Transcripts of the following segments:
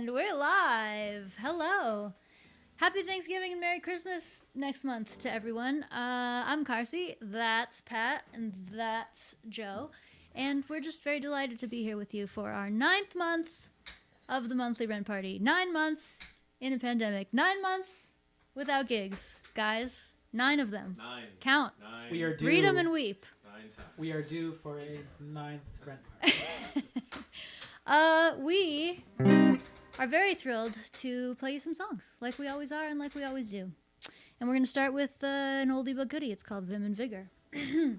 We're live. Hello. Happy Thanksgiving and Merry Christmas next month to everyone. I'm Carsey, that's Pat, and that's Joe. And we're just very delighted to be here with you for our 9th month of the monthly rent party. 9 months in a pandemic. 9 months without gigs. Guys, 9 of them. 9. Count. 9. We are due. Read them and weep. 9 times. We are due for a 9th rent party. We are very thrilled to play you some songs, like we always are and like we always do. And we're going to start with an oldie but goodie. It's called Vim and Vigor. I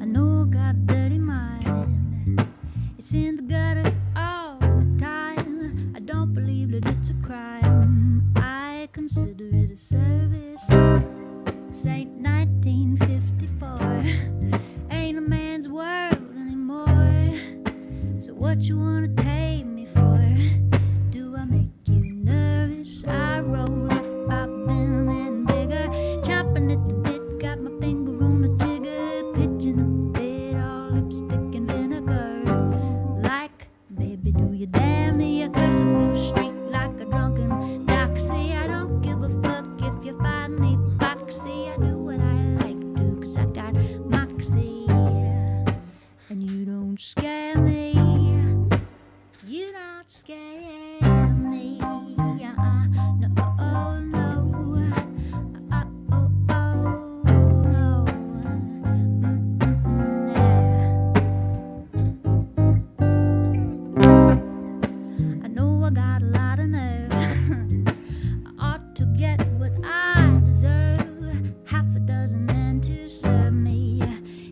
know I got a dirty mind. It's in the gutter all the time. I don't believe that it's a crime. I consider it a service. This ain't 1954. Ain't a man's world anymore. So what you wanna take me for? Do I make you nervous? I roll up, pop them and bigger. Chopping at the bit, got my finger on the trigger. Pitching a bit, all lipstick and vinegar. Like, baby, do you dare me? I curse a blue streak like a drunken doxy. I don't give a fuck if you find me foxy. I do what I like to, 'cause I got moxie. And you don't scare me. You don't scare me. No, oh, no. Oh, oh, oh, no. I know I got a lot of nerve. I ought to get what I deserve. Half a dozen men to serve me.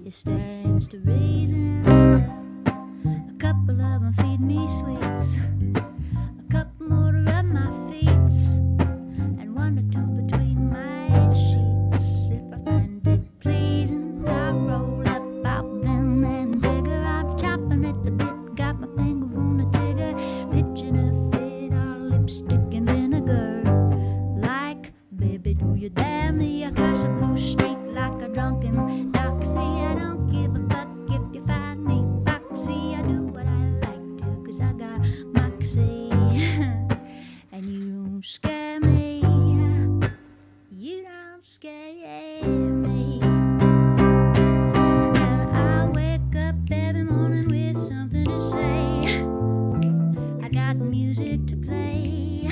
It stands to reason. A couple of them feed me sweets. A couple more to rub my feet. And one or two between my sheets. If I find it pleasing, I roll up, pop them and bigger. I'm chopping at the bit, got my finger on the trigger. Pitching a fit, all lipstick and vinegar. Like, baby, do you dare me? I curse a blue streak like a drunken doxy. I don't give a fuck if you find me foxy. I do what I like to, 'cause I got moxie. And you don't scare me. You don't scare me. Well, I wake up every morning with something to say. I got music to play.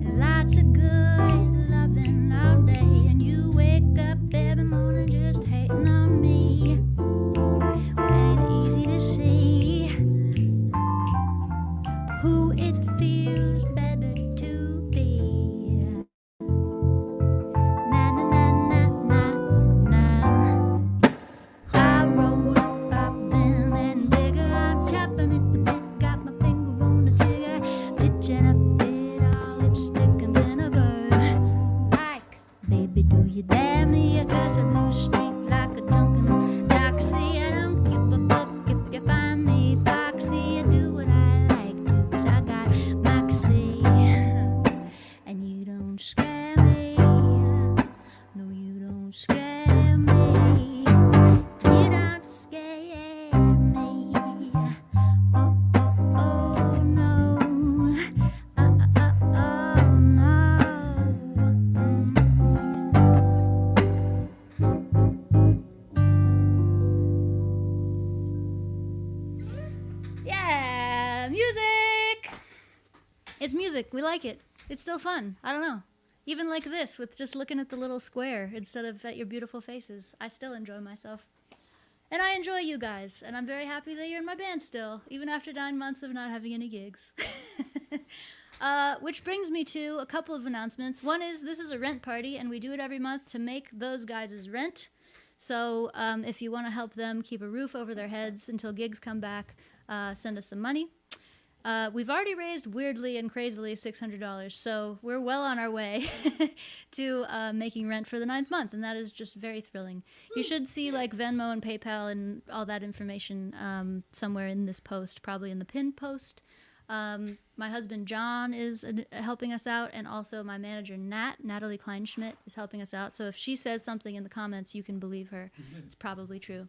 And lots of good loving all day. And you wake up every morning just hating on me. Well, ain't it easy to see who it feels better to be? Na na na na na na. I roll up, pop them and bigger. I'm chopping at the bit, got my finger on the trigger. Pitching a bit, all lipstick and vinegar. Like, baby, do you dare me? I curse a blue streak like a drunken doxy. I don't give a fuck if you find me foxy. I do what I like to, 'cause I got moxie. And you don't scare me. No, you don't scare me. You don't scare me. Oh, oh, oh, no. Oh, no. Yeah, music! It's music. We like it. It's still fun. I don't know. Even like this, with just looking at the little square instead of at your beautiful faces. I still enjoy myself. And I enjoy you guys. And I'm very happy that you're in my band still, even after 9 months of not having any gigs. Which brings me to a couple of announcements. One is this is a rent party, and we do it every month to make those guys' rent. So if you want to help them keep a roof over their heads until gigs come back, send us some money. we've already raised weirdly and crazily $600, so we're well on our way to making rent for the 9th month, and that is just very thrilling. You should see like Venmo and PayPal and all that information somewhere in this post, probably in the pinned post. My husband John is helping us out, and also my manager Natalie Kleinschmidt is helping us out. So if she says something in the comments, you can believe her. It's probably true.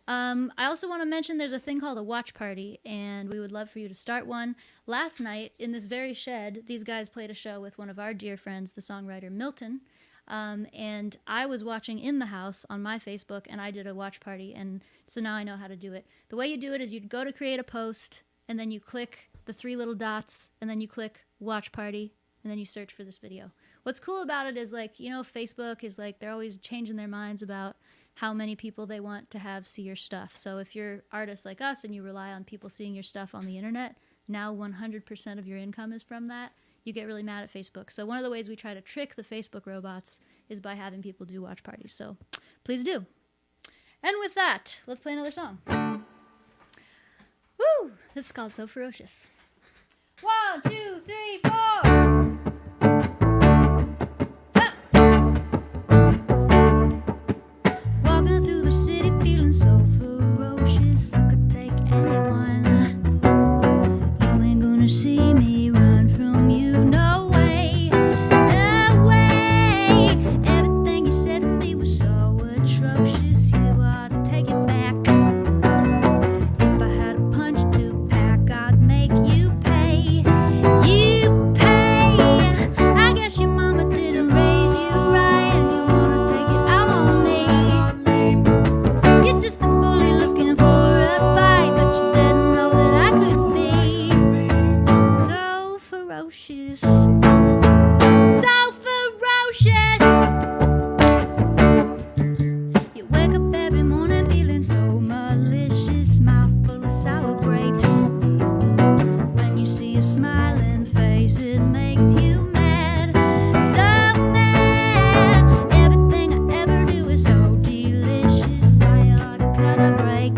I also want to mention there's a thing called a watch party, and we would love for you to start one. Last night, in this very shed, these guys played a show with one of our dear friends, the songwriter Milton. And I was watching in the house on my Facebook, and I did a watch party, and so now I know how to do it. The way you do it is you'd go to create a post, and then you click the 3 little dots, and then you click watch party, and then you search for this video. What's cool about it is, like, you know, Facebook is like, they're always changing their minds about how many people they want to have see your stuff. So if you're artists like us and you rely on people seeing your stuff on the internet, now 100% of your income is from that. You get really mad at Facebook. So one of the ways we try to trick the Facebook robots is by having people do watch parties. So please do. And with that, let's play another song. Woo! This is called So Ferocious. 1, 2, 3, 4. Ha! Walking through the city, feeling so ferocious. I could take anyone. You ain't gonna see me run from you. No way, no way. Everything you said to me was so atrocious. You ought to take it back. If I had a punch to pack, I'd make you pay. You pay. I guess your mama didn't raise you right, and you wanna take it out on me. You're just a bully looking for a fight, but you didn't know that I could be so ferocious. So ferocious. You wake up every morning feeling so malicious, mouth full of sour grapes. When you see a smiling face, it makes you mad, so mad. Everything I ever do is so delicious. I ought to cut a break.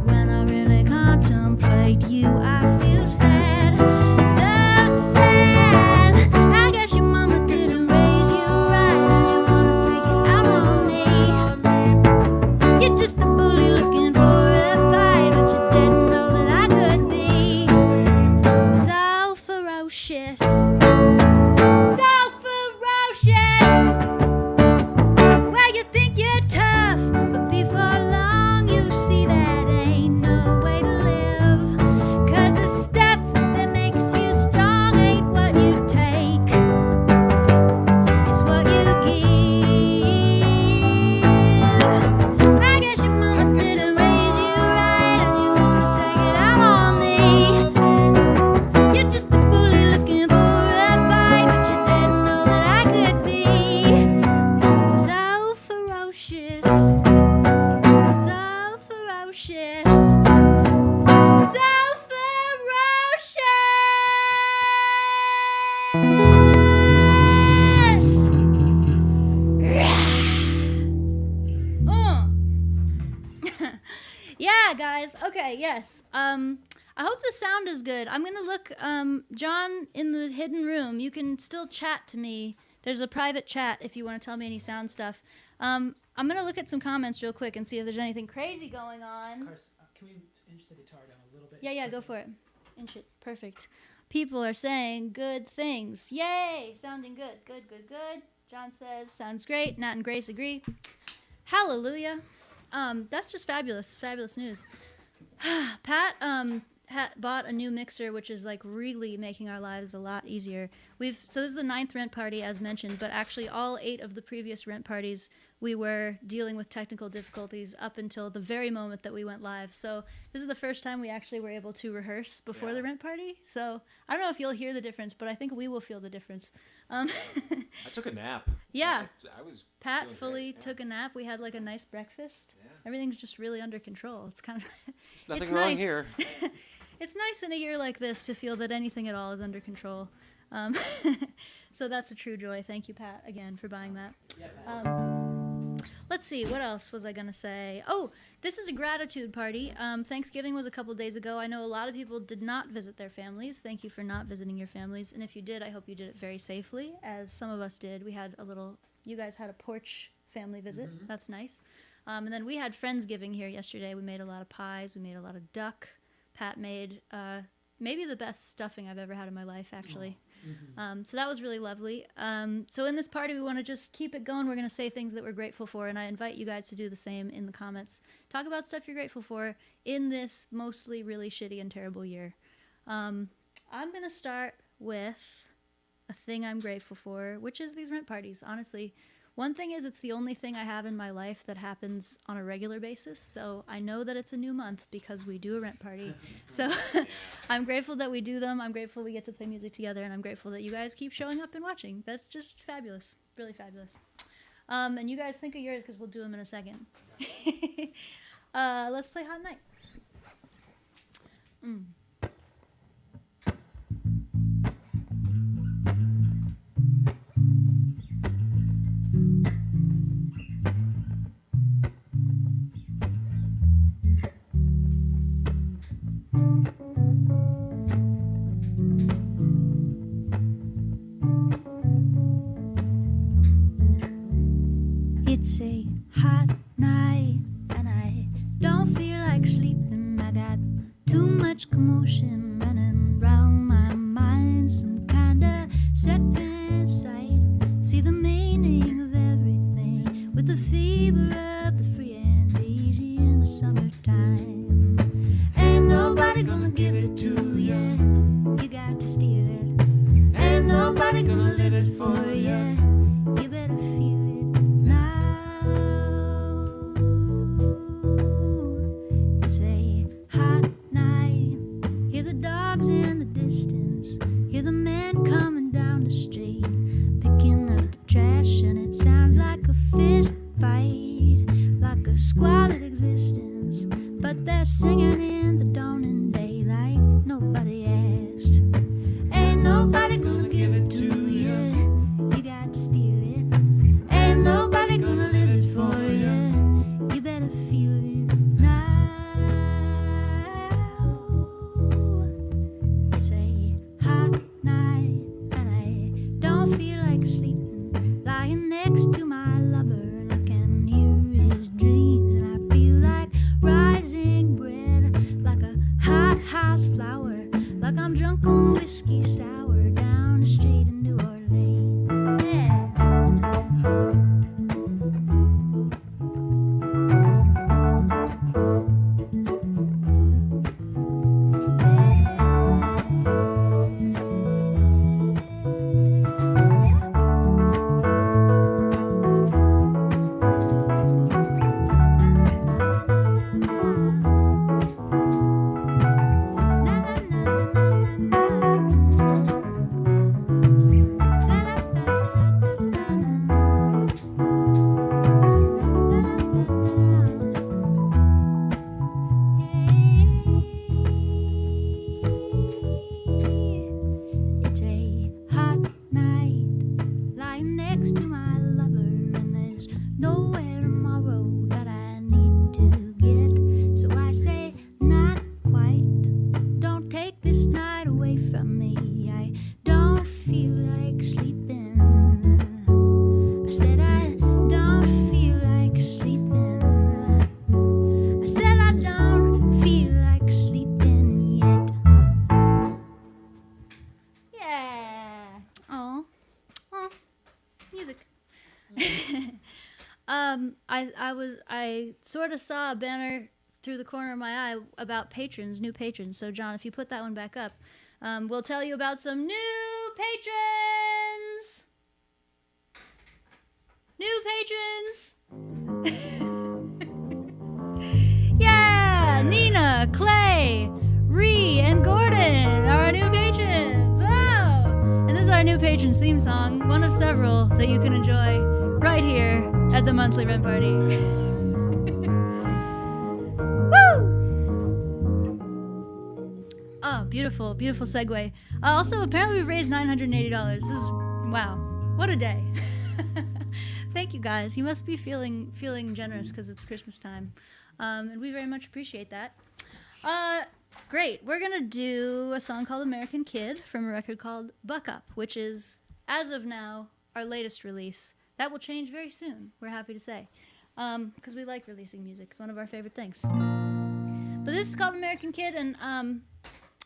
When I really contemplate you, I feel sad, so sad. I guess your mama didn't raise you right, and you wanna take it out on me. You're just a bully looking for a fight, but you didn't know that I could be so ferocious. So ferocious. Well, you think you're tough, but before long you see that ain't no way to live. 'Cause the stuff that makes you strong ain't what you take, it's what you give. I guess your mama didn't raise you right, and you wanna take it out on me. You're just a bully looking for a fight, but you didn't know that I could be so ferocious. So ferocious. So ferocious. Yeah, guys. Okay, yes. I hope the sound is good. I'm gonna look, John, in the hidden room. You can still chat to me. There's a private chat if you want to tell me any sound stuff. I'm gonna look at some comments real quick and see if there's anything crazy going on. Can we inch the guitar down a little bit? Yeah, go for it. Inch it. Perfect. People are saying good things. Yay! Sounding good. Good. John says, sounds great. Nat and Grace agree. Hallelujah. That's just fabulous. Fabulous news. Pat bought a new mixer, which is like really making our lives a lot easier. So this is the 9th rent party, as mentioned, but actually all 8 of the previous rent parties we were dealing with technical difficulties up until the very moment that we went live. So this is the first time we actually were able to rehearse before the rent party. So I don't know if you'll hear the difference, but I think we will feel the difference. I took a nap. Yeah. I was Pat feeling fully great, took a nap. We had like a nice breakfast. Yeah. Everything's just really under control. It's kind of There's nothing it's wrong nice. here. It's nice in a year like this to feel that anything at all is under control. So that's a true joy. Thank you, Pat, again for buying that. Let's see, what else was I going to say? Oh, this is a gratitude party. Thanksgiving was a couple days ago. I know a lot of people did not visit their families. Thank you for not visiting your families. And if you did, I hope you did it very safely, as some of us did. We had you guys had a porch family visit. Mm-hmm. That's nice. And then we had Friendsgiving here yesterday. We made a lot of pies. We made a lot of duck. Pat made maybe the best stuffing I've ever had in my life, actually. Oh. Mm-hmm. So that was really lovely. So in this party, we want to just keep it going. We're going to say things that we're grateful for, and I invite you guys to do the same in the comments. Talk about stuff you're grateful for in this mostly really shitty and terrible year. I'm going to start with a thing I'm grateful for, which is these rent parties, honestly. One thing is, it's the only thing I have in my life that happens on a regular basis, so I know that it's a new month because we do a rent party. So I'm grateful that we do them. I'm grateful we get to play music together, and I'm grateful that you guys keep showing up and watching. That's just fabulous, really fabulous. And you guys think of yours because we'll do them in a second. Let's play Hot Night. It's a hot night and I don't feel like sleeping. I got too much commotion running round my mind, some kinda second sight. See the meaning of everything with the fever of the free and easy in the summertime. Ain't nobody gonna give it to you, you got to steal it. Ain't nobody gonna live it for you, you better feel it now. It's a hot night. Hear the dogs in the distance. Hear the men coming down the street, picking up the trash, and it sounds like a fist fight, like a squalid existence. But they're singing in the dawning daylight. Nobody asked. Ain't nobody gonna give it to you, you got to steal it. Ain't nobody gonna live it for you, you better feel it now. It's a hot night and I don't feel like sleeping, lying next to my lover, and I can hear his dreams, and I feel like rising bread, like a hot house flower, like I'm drunk on whiskey sour down the street in New Orleans. Yeah. It's a hot night, lying next to my lover, and there's nowhere tomorrow that I need to get. So I say, not quite. Don't take this night away from me. I don't feel like sleeping. I said I don't feel like sleeping. I said I don't feel like sleeping yet. Yeah. Oh, music. I sort of saw a banner through the corner of my eye about patrons, new patrons. So John, if you put that one back up, we'll tell you about some new patrons. New patrons. Yeah, Nina, Clay, Ree, and Gordon are our new patrons. Oh! And this is our new patrons theme song, one of several that you can enjoy right here at the monthly rent party. Woo! Oh, beautiful, beautiful segue. Also, apparently we've raised $980. This is, wow, what a day. Thank thank you guys. You must be feeling generous because it's Christmas time, and we very much appreciate that. Great. We're gonna do a song called "American Kid" from a record called "Buck Up," which is, as of now, our latest release. That will change very soon. We're happy to say, because we like releasing music. It's one of our favorite things. But this is called "American Kid," and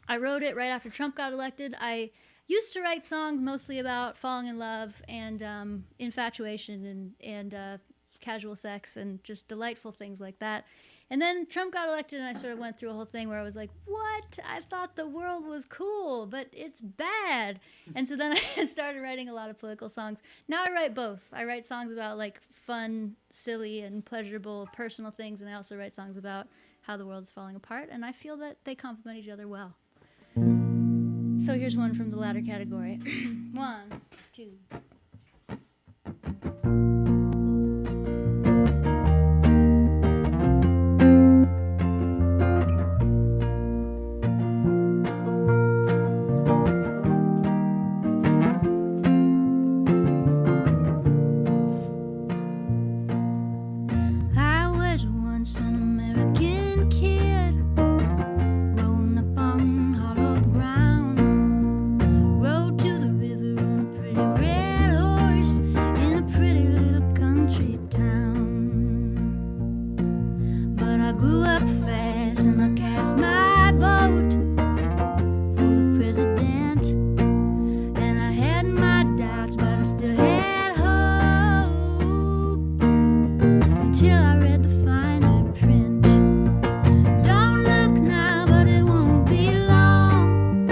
I wrote it right after Trump got elected. I used to write songs mostly about falling in love and infatuation and casual sex and just delightful things like that. And then Trump got elected, and I sort of went through a whole thing where I was like, what? I thought the world was cool, but it's bad. And so then I started writing a lot of political songs. Now I write both. I write songs about like fun, silly, and pleasurable personal things, and I also write songs about how the world's falling apart, and I feel that they complement each other well. So here's one from the latter category. 1, 2. I was once an American kid, growing up on hollowed ground. Rode to the river on a pretty red horse in a pretty little country town. But I grew up fast and I cast my vote for the president. And I had my doubts, but I still had hope until I read the finer print. Don't look now, but it won't be long.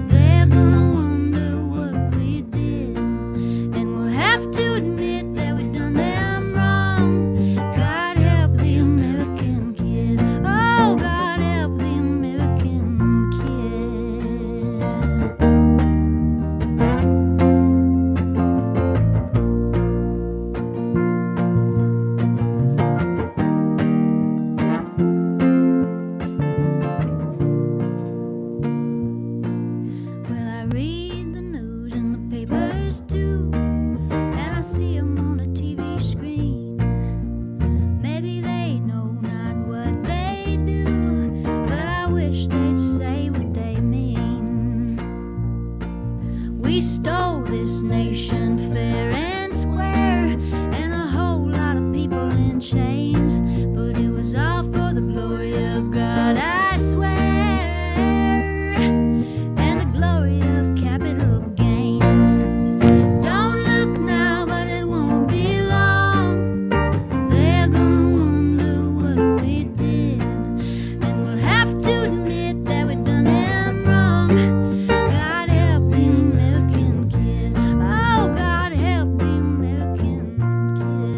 They're gonna wonder what we did, and we'll have to admit that we done them wrong. God help the American kid. Oh, God help the American kid. Well, I read the news in the papers too, and I see 'em on a TV screen. Maybe they know not what they do, but I wish they'd say what they mean. We stole this nation fair and square, and a whole lot of people in chains, but it was all for the glory of God, I swear, and the glory of capital gains. Don't look now, but it won't be long. They're gonna wonder what we did, and we'll have to admit that we done them wrong. God help the American kid. Oh, God help the American kid.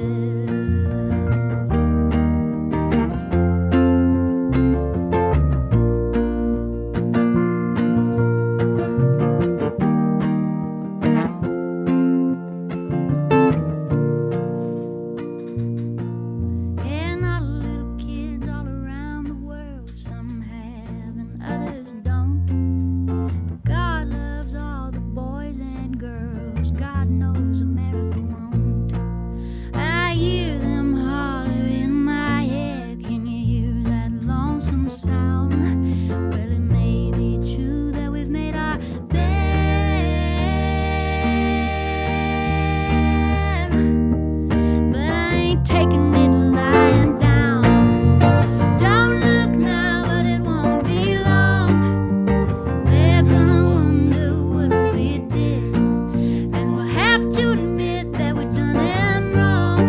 And all the little kids all around the world, some have and others don't. But God loves all the boys and girls. God knows America won't. I hear them holler in my head. Can you hear that lonesome sound? Well, it may be true that we've made our bed, but I ain't taking it lying down. Don't look now, but it won't be long. They're gonna wonder what we did, and we'll have to admit that we done them wrong.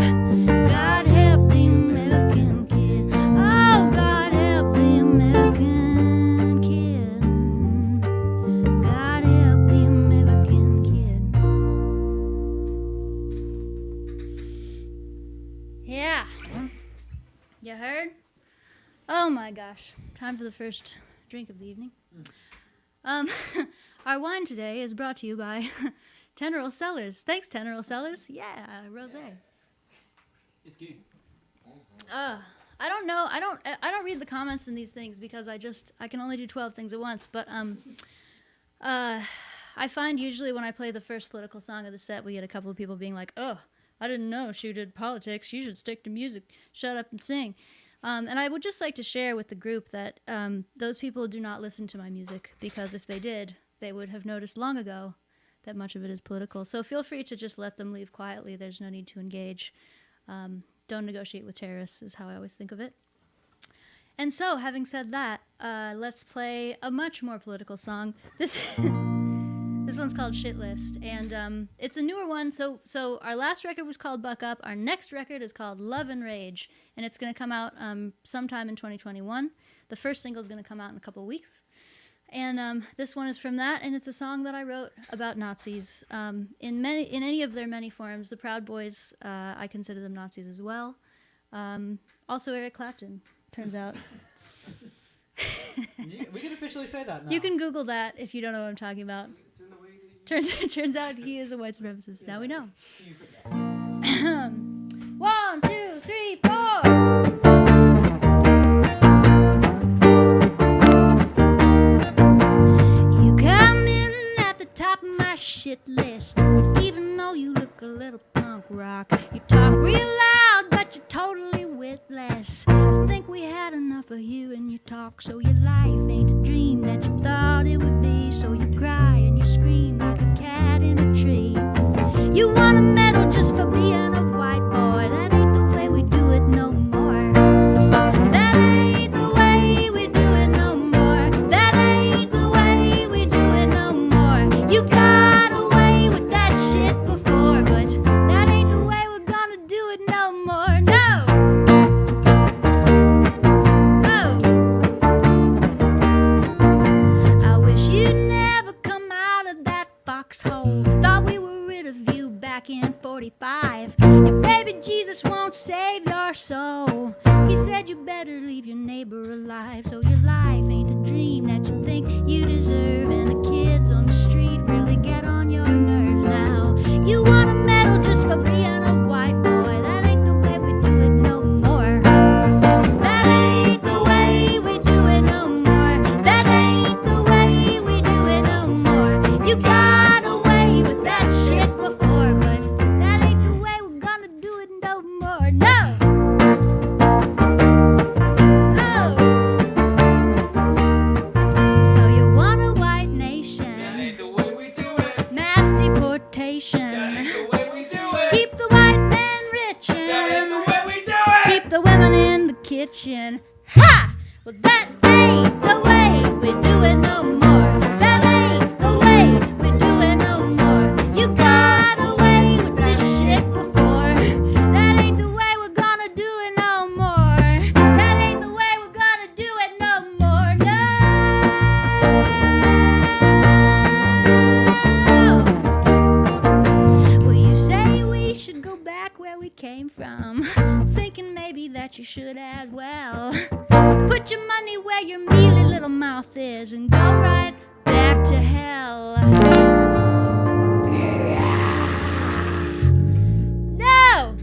God help the American kid. Oh, God help the American kid. God help the American kid. Yeah. You heard? Oh my gosh. Time for the first drink of the evening. Our wine today is brought to you by Teneral Cellars. Thanks, Teneral Cellars. Yeah, rosé. It's good. I don't know. I don't read the comments in these things because I can only do 12 things at once. But I find usually when I play the first political song of the set, we get a couple of people being like, "Oh, I didn't know she did politics. You should stick to music. Shut up and sing. And I would just like to share with the group that those people do not listen to my music, because if they did, they would have noticed long ago that much of it is political. So feel free to just let them leave quietly. There's no need to engage. Don't negotiate with terrorists is how I always think of it. And so, having said that, let's play a much more political song. This one's called Shit List, and it's a newer one. So our last record was called Buck Up. Our next record is called Love and Rage, and it's going to come out sometime in 2021. The first single is going to come out in a couple weeks. And this one is from that, and it's a song that I wrote about Nazis in any of their many forms. The Proud Boys, I consider them Nazis as well. Also Eric Clapton, turns out. We can officially say that now. You can Google that if you don't know what I'm talking about. It's in the way that you... Turns out he is a white supremacist. Now we know. 1, 2, 3, 4. Top of my shit list, even though you look a little punk rock. You talk real loud, but you're totally witless. I think we had enough of hearing you talk, so your life ain't a dream that you thought it would be. So you cry and you scream like a cat in a tree. You want a medal just for being a white boy. That ain't the way we do it no more. That ain't the way we do it no more. That ain't the way we do it no more. You got away with that shit before, but that ain't the way we're gonna do it no more. No! Oh! I wish you'd never come out of that foxhole. Thought we were rid of you back in 45. Your baby Jesus won't save your soul. He said you better leave your neighbor alive, so your life ain't a dream that you think you deserve. And the kids on the street really get on your nerves now. You want a medal just for being a white boy. That ain't the way we do it no more. That ain't the way we do it no more. That ain't the way we do it no more. You got away with that shit before, but that ain't the way we're gonna do it no more. No! Oh! So you want a white nation? That ain't the way we do it. Mass deportation. That ain't the way we do it. Keep the white men rich That ain't and the way we do it. keep the women in the kitchen. Ha! Well, that ain't the way we do it no more. That ain't the way we do it no more. You got away with this shit before. That ain't the way we're gonna do it no more. That ain't the way we're gonna do it no more. No! Well, you say we should go back where we came from, thinking maybe that you should as well. Put your money where your mealy little mouth is and go right back to hell. No!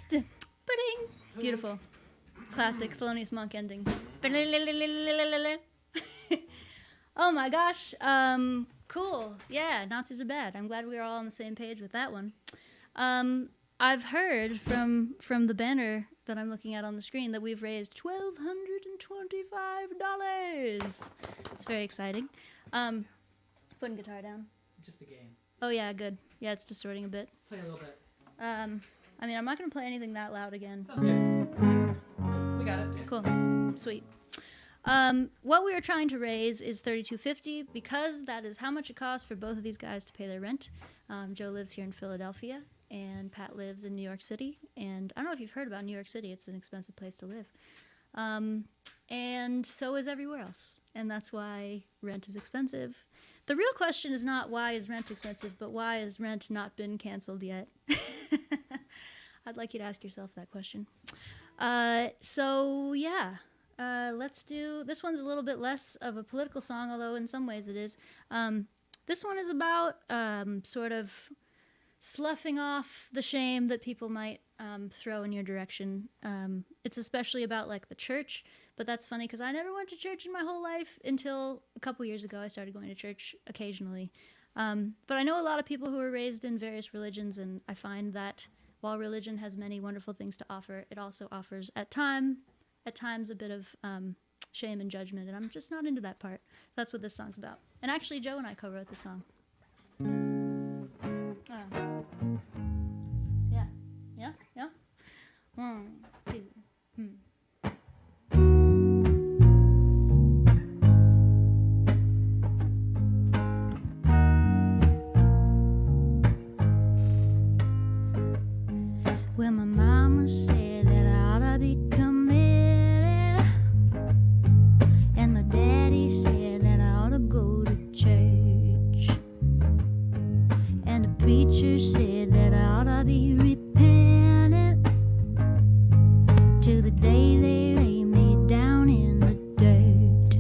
Ba-ding. Beautiful. Classic Thelonious Monk ending. Oh my gosh. Cool. Yeah, Nazis are bad. I'm glad we were all on the same page with that one. I've heard from the banner that I'm looking at on the screen that we've raised $1,225. It's very exciting. Putting guitar down. Just the game. Oh yeah, good. Yeah, it's distorting a bit. Play a little bit. I mean, I'm not gonna play anything that loud again. Sounds good. We got it. Cool. Sweet. What we are trying to raise is $32.50 because that is how much it costs for both of these guys to pay their rent. Joe lives here in Philadelphia, and Pat lives in New York City. And I don't know if you've heard about New York City. It's an expensive place to live. And so is everywhere else. And that's why rent is expensive. The real question is not why is rent expensive, but why has rent not been canceled yet? I'd like you to ask yourself that question. So yeah, let's do, this one's a little bit less of a political song, although in some ways it is. This one is about sort of sloughing off the shame that people might throw in your direction. It's especially about like the church, but that's funny because I never went to church in my whole life until a couple years ago. I started going to church occasionally. But I know a lot of people who are raised in various religions, and I find that while religion has many wonderful things to offer, it also offers at times a bit of shame and judgment, and I'm just not into that part. That's what this song's about. And actually, Joe and I co-wrote the song. Oh. Yeah. 1, 2. Well, my mama said that I ought to be committed, and my daddy said that I ought to go to church, and the preacher said that I ought to be repentant till the day they lay me down in the dirt.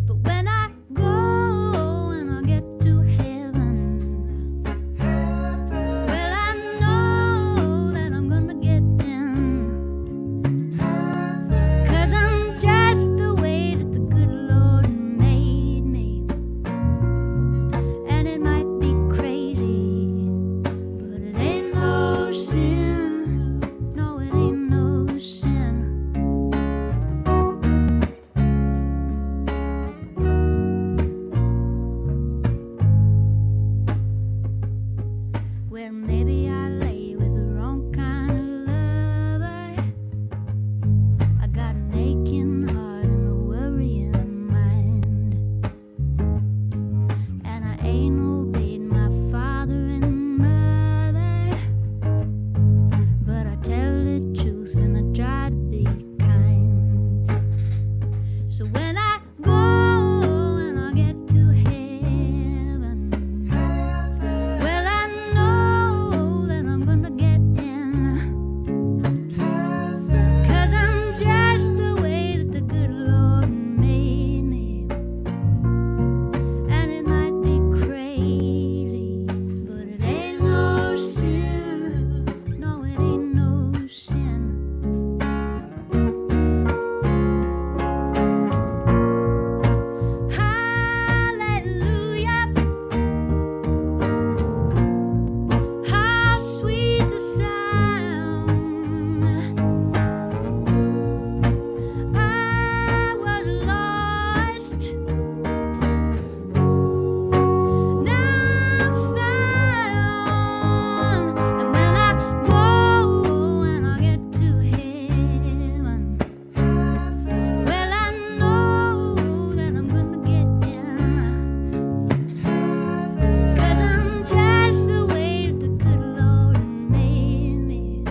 But when I go and I get to heaven, well, I know that I'm gonna get in, 'cause I'm just the way that the good Lord made me. And it might be crazy, but it ain't no sin. No, it ain't no sin. Well, maybe I lay with the wrong kind of lover. I got an aching heart and a worrying mind, and I ain't obeyed my father and mother, but I tell the truth and I try to be kind. So when I go and I get to heaven, well, I know that I'm gonna get in, 'cause I'm just the way that the good Lord made me. And it might be crazy, but it ain't no sin. No, it ain't no sin. Hallelujah. How sweet the sound. I was lost, now I'm found. And when I go and I get to heaven, well, I know that I'm gonna get in, 'cause I'm just the way that the good Lord made me.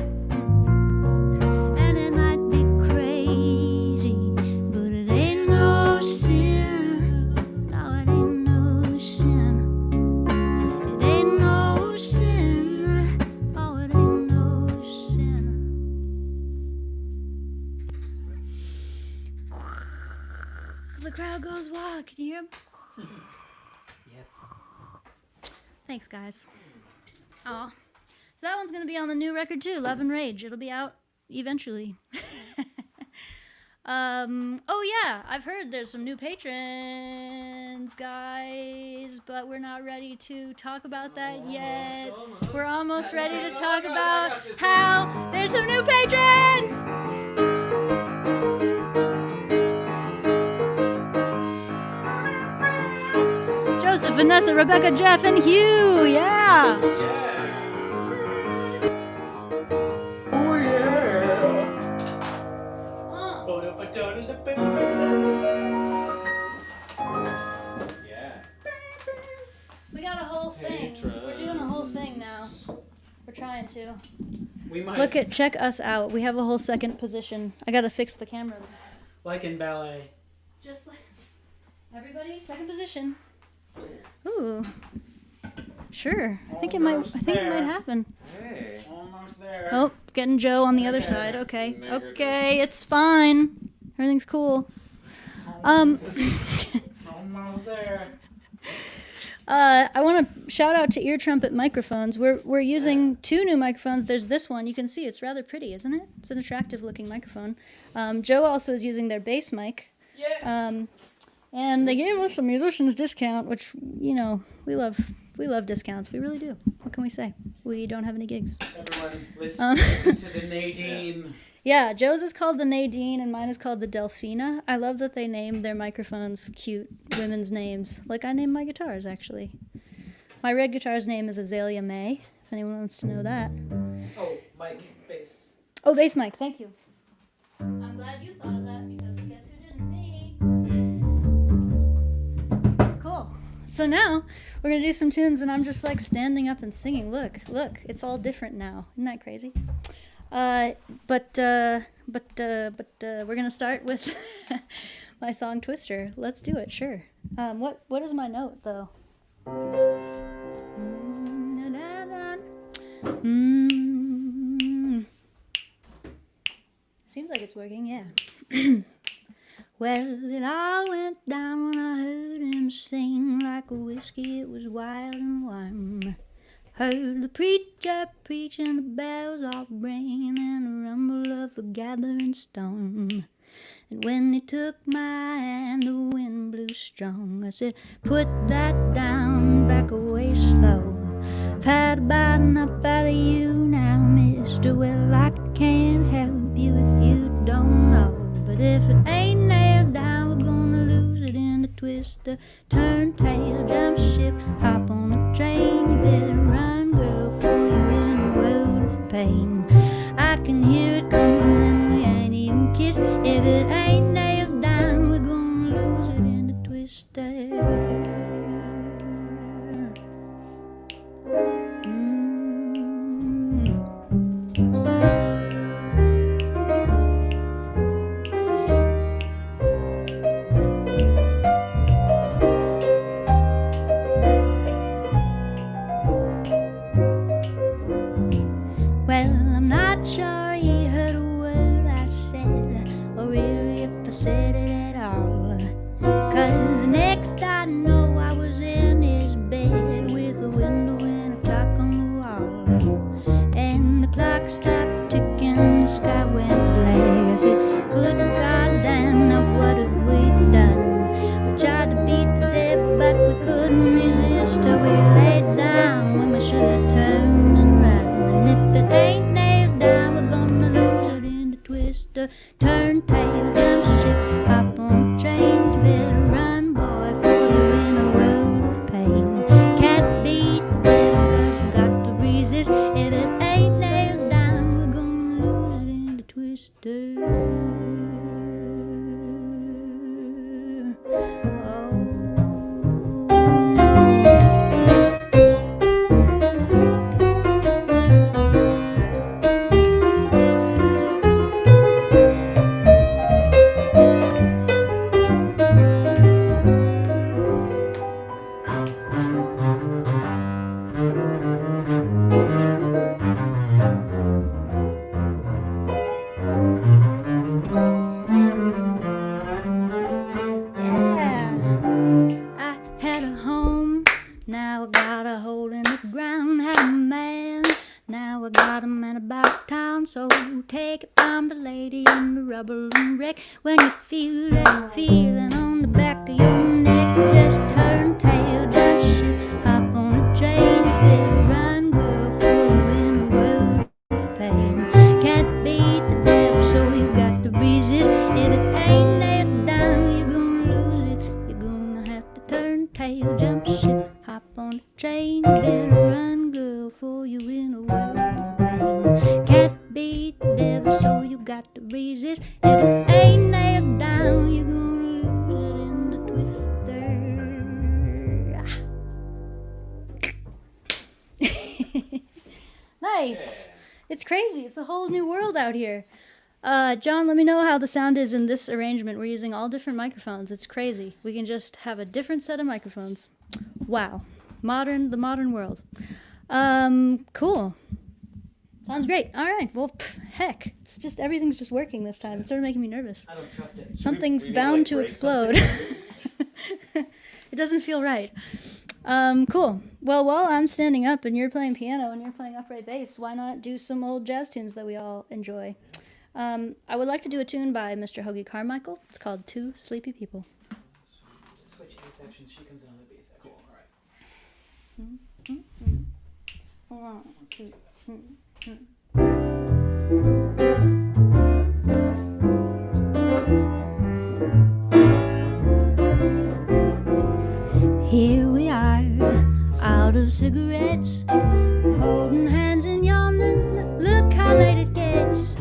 And it might be crazy, but it ain't no sin. No, it ain't no sin. It ain't no sin. Oh, it ain't no sin. The crowd goes wild. Can you hear 'em? Yes. Thanks, guys. Aw. So that one's going to be on the new record, too, Love and Rage. It'll be out eventually. Oh, yeah. I've heard there's some new patrons, guys, but we're not ready to talk about that yet. We're almost ready to talk about how there's some new patrons! Joseph, Vanessa, Rebecca, Jeff, and Hugh. Yeah. Oh yeah. Yeah. We got a whole thing. We're doing a whole thing now. We're trying to. We might. Check us out. We have a whole second position. I gotta fix the camera. Like in ballet. Just like everybody, second position. Ooh. Sure. I think it might happen. Hey. Almost there. Oh, getting Joe on the other side. Okay. Okay, it's fine. Everything's cool. Almost there. I want to shout out to Ear Trumpet microphones. We're using 2 new microphones. There's this one. You can see it's rather pretty, isn't it? It's an attractive looking microphone. Joe also is using their bass mic. Yeah. And they gave us a musician's discount, which, you know, we love discounts. We really do. What can we say? We don't have any gigs. Everyone, listen to the Nadine. Yeah, Joe's is called the Nadine and mine is called the Delphina. I love that they named their microphones cute women's names. Like I named my guitars, actually. My red guitar's name is Azalea May, if anyone wants to know that. Oh, Mike, bass. Oh, bass mic, thank you. I'm glad you thought of that because guess who didn't? Me. Cool. So now we're going to do some tunes and I'm just like standing up and singing. Look, it's all different now. Isn't that crazy? But we're gonna start with my song Twister. Let's do it, sure. What is my note though? Seems like it's working, yeah. Well, it all went down when I heard him sing like a whiskey. It was wild and warm. Heard the preacher preaching, the bells all ringing, and the rumble of a gathering storm. And when he took my hand, the wind blew strong. I said, put that down, back away slow. I've had about enough out of you now, mister. Well, I can't help you if you don't know. But if it ain't nailed down, we're gonna lose it in a twister. Turn tail, jump ship, hop on a train. You better run, girl, for you're in a world of pain. I can hear it coming and we ain't even kissed. If it ain't nailed down, we're gonna lose it in a twister. Sure he heard a word I said, or really if I said it at all. 'Cause the next I know I was in his bed with a window and a clock on the wall. And the clock stopped ticking and the sky went black. I said, good God damn, now what have we done? We tried to beat the devil but we couldn't resist till we laid down when we should have turned and run. And if it ain't turn tail, jump ship, hop on a train. You better run, boy, for you're in a world of pain. Can't beat the devil 'cause you got to resist. If it ain't nailed down, we're gonna lose it in the twister. So take it from the lady in the rubber and wreck. When you feel that feeling on the back of your neck, just turn tail, jump ship, hop on a train. You better run, girl, for you're in a world of pain. Can't beat the devil, so you got to resist. If it ain't nailed down, you're gonna lose it. You're gonna have to turn tail, jump ship, hop on a train. You better run, girl, for you're in a world of pain. Can't beat the devil, so you got to resist. If it ain't nailed down, you're gonna lose it in the twister. Nice. Yeah. It's crazy. It's a whole new world out here. John, let me know how the sound is in this arrangement. We're using all different microphones. It's crazy. We can just have a different set of microphones. Wow. The modern world. Cool. Sounds great. All right. Well, heck, it's just everything's just working this time. It's sort of making me nervous. I don't trust it. Something's bound to explode. It doesn't feel right. Cool. Well, while I'm standing up and you're playing piano and you're playing upright bass, why not do some old jazz tunes that we all enjoy? I would like to do a tune by Mr. Hoagie Carmichael. It's called Two Sleepy People. section. She comes in on the B section. Cool. All right. Hold on. Let's do that. Here we are, out of cigarettes, holding hands and yawning. Look how late it gets.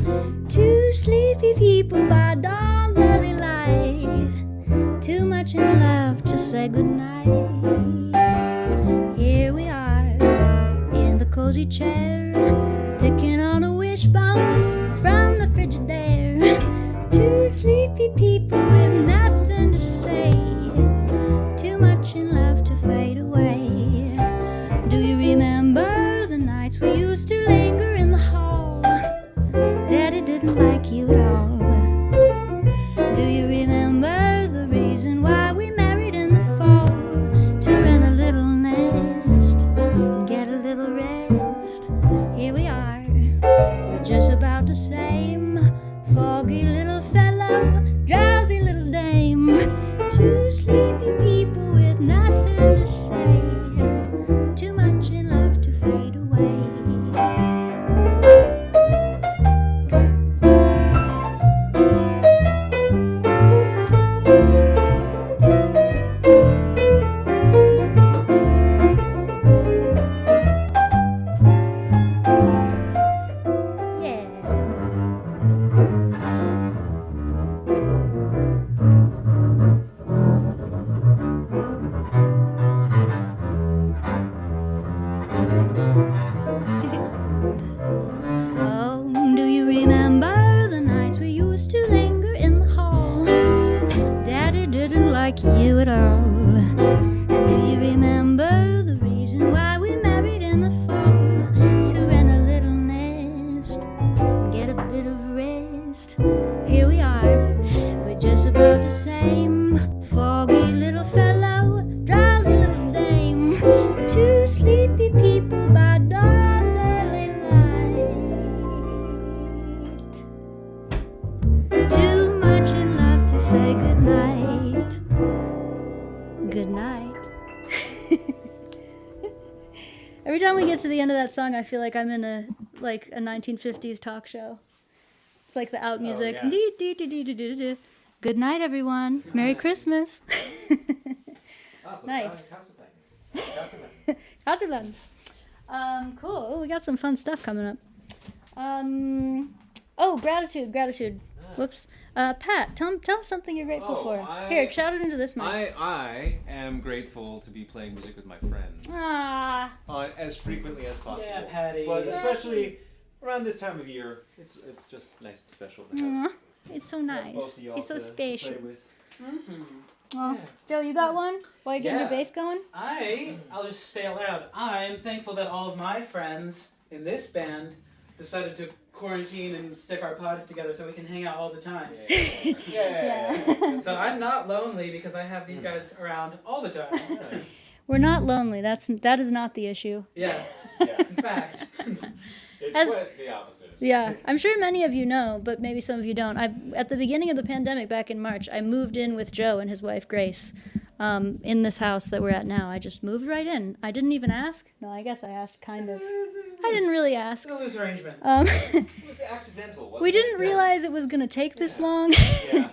Two sleepy people by dawn's early light. Too much in love to say goodnight. Here we are, in the cozy chair, picking on a wishbone from the Frigidaire. Two sleepy people with nothing to say. Too much in love to fade away. Do you remember the nights we used to linger in the hall? Daddy didn't like you at all. Do you remember the reason why we married in the fall? To rent a little nest and get a little rest. Here we are, we're just about the same. Foggy little fellow, drowsy little dame. Two sleepy people with nothing to say. Too much in love to fade away. Oh, do you remember the nights we used to linger in the hall? Daddy didn't like you at all. And do you remember the reason why we married in the fall? To rent a little nest and get a bit of rest. Here we are, we're just about the same. Foggy little fellow, drowsy little dame. Two sleepy people by dawn's early light. Too much in love to say goodnight. Good night. Every time we get to the end of that song, I feel like I'm in a 1950s talk show. It's like the out music. yeah. Dee, dee, dee, dee, dee, dee, dee. Good night, everyone. Merry Christmas. Nice. Kasperland. Cool. We got some fun stuff coming up. Gratitude. Whoops. Pat, tell us something you're grateful for. Here, shout it into this mic. I am grateful to be playing music with my friends Ah. as frequently as possible. Yeah, Patty. But especially around this time of year, it's just nice and special to have Aw, it's so both nice. of y'all It's so to special. play with. Mm-hmm. Well, Joe, you got one? While you're getting your Yeah. bass going? I'll just say aloud, I'm thankful that all of my friends in this band decided to quarantine and stick our pods together so we can hang out all the time. Yeah. So I'm not lonely because I have these guys around all the time. We're not lonely. That is not the issue. Yeah, Yeah. in fact. It's As- quite the opposite. Yeah, I'm sure many of you know, but maybe some of you don't. At the beginning of the pandemic, back in March, I moved in with Joe and his wife Grace, in this house that we're at now. I just moved right in. I didn't even ask. No, I guess I asked kind of. I didn't really ask. It's a loose arrangement. It was accidental, wasn't We it? didn't realize it was gonna take this long. Yeah.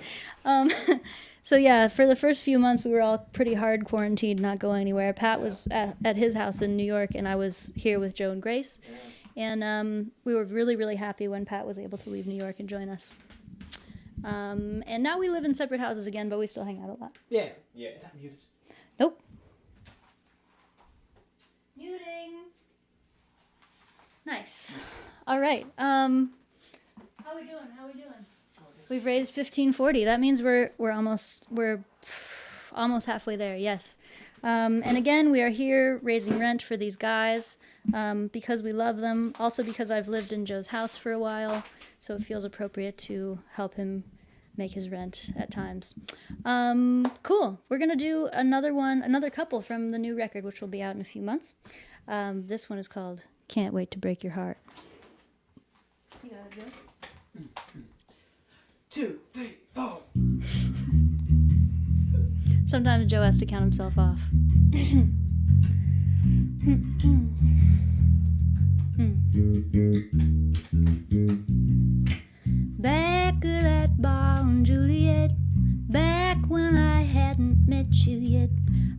So yeah, for the first few months, we were all pretty hard quarantined, not going anywhere. Pat was at his house in New York, and I was here with Joe and Grace. Yeah. And we were really, really happy when Pat was able to leave New York and join us. And now we live in separate houses again, but we still hang out a lot. Yeah. Yeah. Is that muted? Nope. Muting. Nice. All right. How we doing? We've raised $15.40. That means we're almost halfway there. Yes. And again, we are here raising rent for these guys because we love them. Also because I've lived in Joe's house for a while, so it feels appropriate to help him make his rent at times. Cool. We're gonna do another couple from the new record, which will be out in a few months. This one is called "Can't Wait to Break Your Heart." You got it, Joe? 2, 3, 4. Sometimes Joe has to count himself off. Back at that bar on Juliet, back when I hadn't met you yet,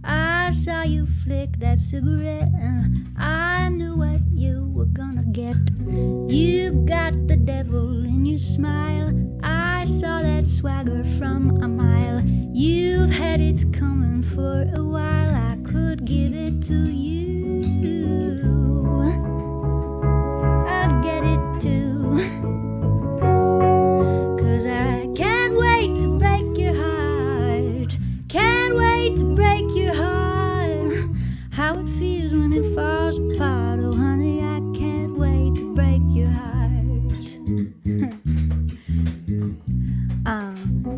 I saw you flick that cigarette and I knew what you were gonna get. You got the devil in your smile, I saw that swagger from a mile. You've had it coming for a while, I could give it to you. I'd get it too, 'cause I can't wait to break your heart. Can't wait to break your heart. How it feels when it falls apart. Oh honey, I can't wait to break your heart.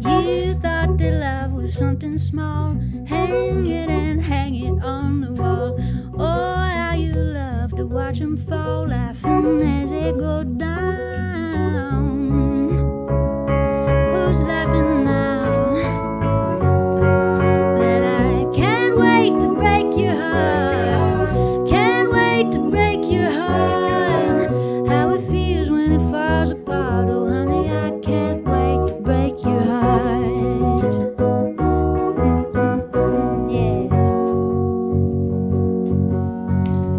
You thought that love was something small. Hang it and hang it on the wall. Oh, how you love to watch them fall, laughing as they go down. Who's laughing now? That I can't wait to break your heart. Can't wait to break your heart. How it feels when it falls apart. Oh honey, I can't wait to break your heart. Yeah.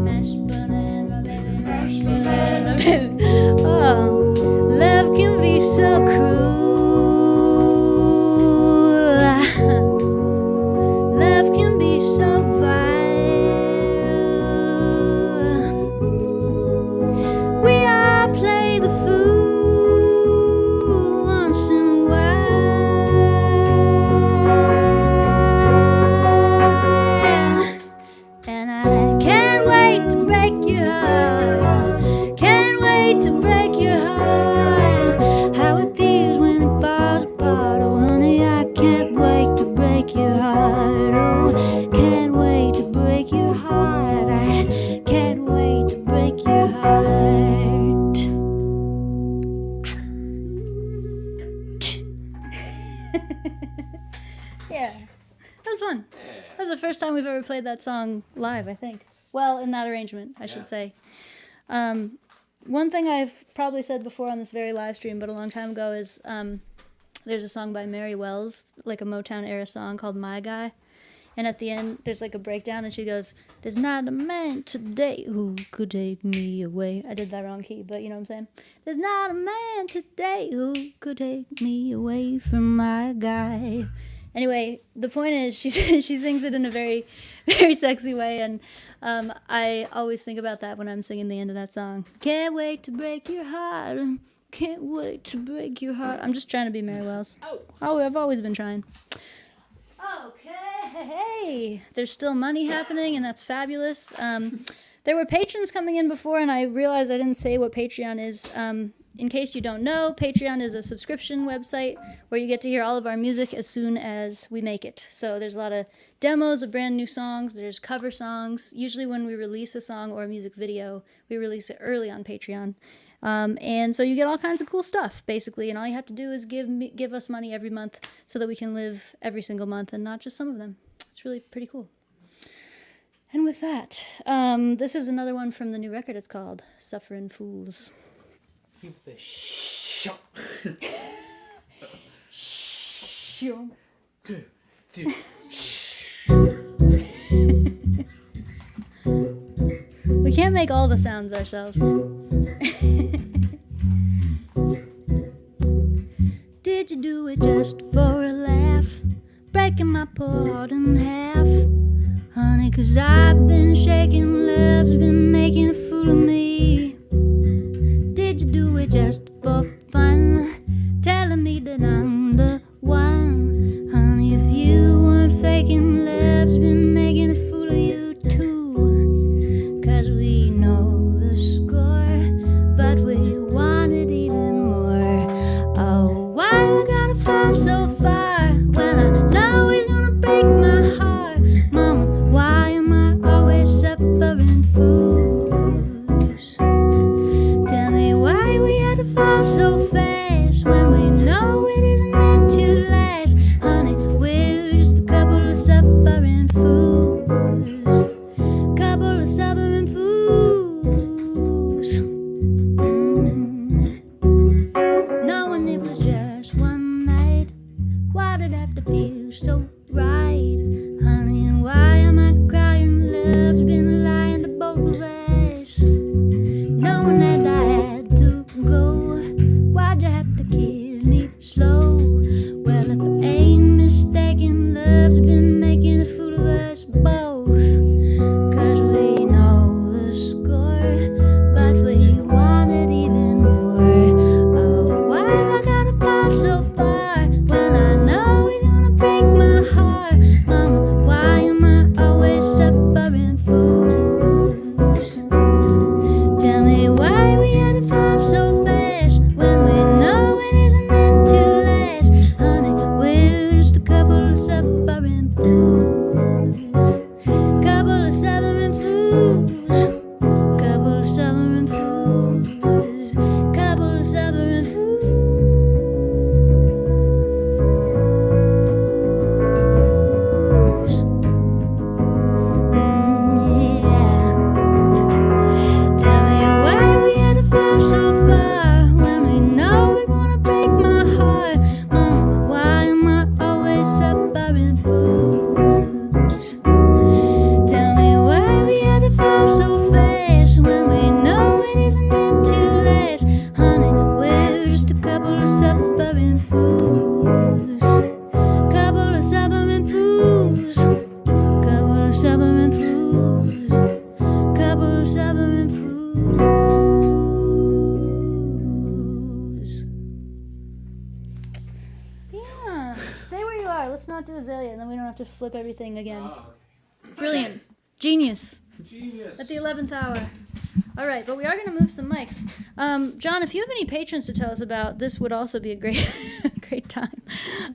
Mashed banana, baby, mashed banana, baby. Oh, love can be so cruel. Love can be so vile. We all play the fool once in a while. And I can't wait to break your heart. Can't wait to break your heart. How it feels when it falls apart. Oh honey, I can't wait to break your heart. Oh, can't wait to break your heart. I can't wait to break your heart. Yeah, that was fun. Yeah. That was the first time we've ever played that song live, I think. Well, in that arrangement, I should say. One thing I've probably said before on this very live stream, but a long time ago, is there's a song by Mary Wells, like a Motown era song called My Guy. And at the end, there's like a breakdown, and she goes, "There's not a man today who could take me away." I did that wrong key, but you know what I'm saying? There's not a man today who could take me away from my guy. Anyway, the point is, she sings it in a very, very sexy way, and I always think about that when I'm singing the end of that song. Can't wait to break your heart. Can't wait to break your heart. I'm just trying to be Mary Wells. Oh, I've always been trying. Okay, hey, there's still money happening, and that's fabulous. There were patrons coming in before, and I realized I didn't say what Patreon is. In case you don't know, Patreon is a subscription website where you get to hear all of our music as soon as we make it. So there's a lot of demos of brand new songs. There's cover songs. Usually when we release a song or a music video, we release it early on Patreon. And so you get all kinds of cool stuff, basically. And all you have to do is give us money every month so that we can live every single month and not just some of them. It's really pretty cool. And with that, this is another one from the new record. It's called Sufferin' Fools. People say shh. Dude. We can't make all the sounds ourselves. Did you do it just for a laugh? Breaking my poor heart in half. Honey, 'cause I've been shaking, love's been making a fool of me. Did you do it just for fun? Telling me that I'm the one. Honey, if you weren't faking, love's been making a fool of you too. 'Cause we know the score, but we want it even more. Oh, why we gotta fall so far when I know he's gonna break my heart? Mama, why am I always suffering fools? Tell me why we had to fall so fast when we know it isn't meant to last. Honey, we're just a couple of let's not do Azalea, and then we don't have to flip everything again. Oh, Brilliant. Genius. okay. Genius. At the 11th hour. All right, but we are going to move some mics. John, if you have any patrons to tell us about, this would also be a great great time.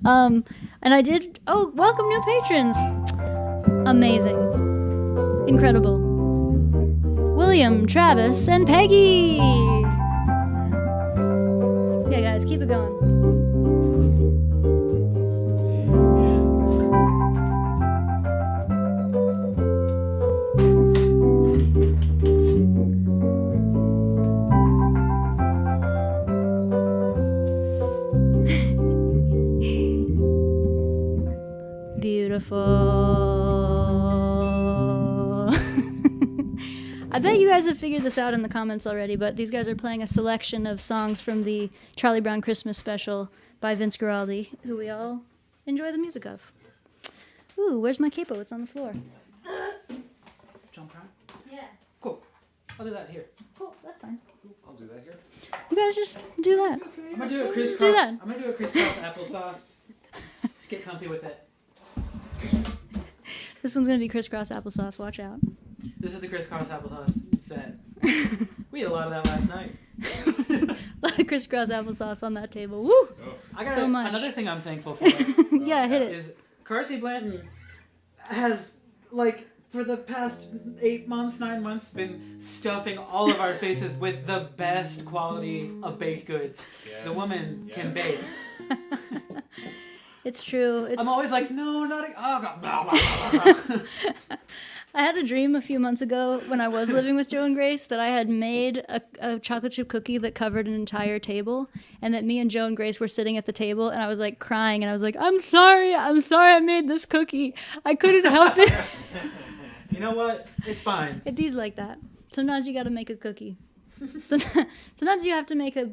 And I did... Oh, welcome new patrons. Amazing. Incredible. William, Travis, and Peggy. Yeah, guys, keep it going. Beautiful. I bet you guys have figured this out in the comments already, but these guys are playing a selection of songs from the Charlie Brown Christmas special by Vince Guaraldi, who we all enjoy the music of. Ooh, where's my capo? It's on the floor. John Brown? Yeah. Cool. I'll do that here. Cool, that's fine. I'll do that here. You guys just do that. I'm gonna do a crisscross. Do that. I'm gonna do a crisscross applesauce. Just get comfy with it. This one's gonna be crisscross applesauce. Watch out. This is the crisscross applesauce set. We ate a lot of that last night. A lot of crisscross applesauce on that table. Woo! Oh. I got So much. another thing I'm thankful for Yeah, hit it. is Carsey Blanton has, like, for the past 9 months, been stuffing all of our faces with the best quality of baked goods. Yes. The woman can Yes. bake. It's true. I'm always like, no, not a... Oh, God. Blah, blah, blah, blah. I had a dream a few months ago when I was living with Joe and Grace that I had made a chocolate chip cookie that covered an entire table, and that me and Joe and Grace were sitting at the table, and I was like crying, and I was like, I'm sorry I made this cookie. I couldn't help it. You know what? It's fine. It bees like that. Sometimes you gotta make a cookie. Sometimes you have to make a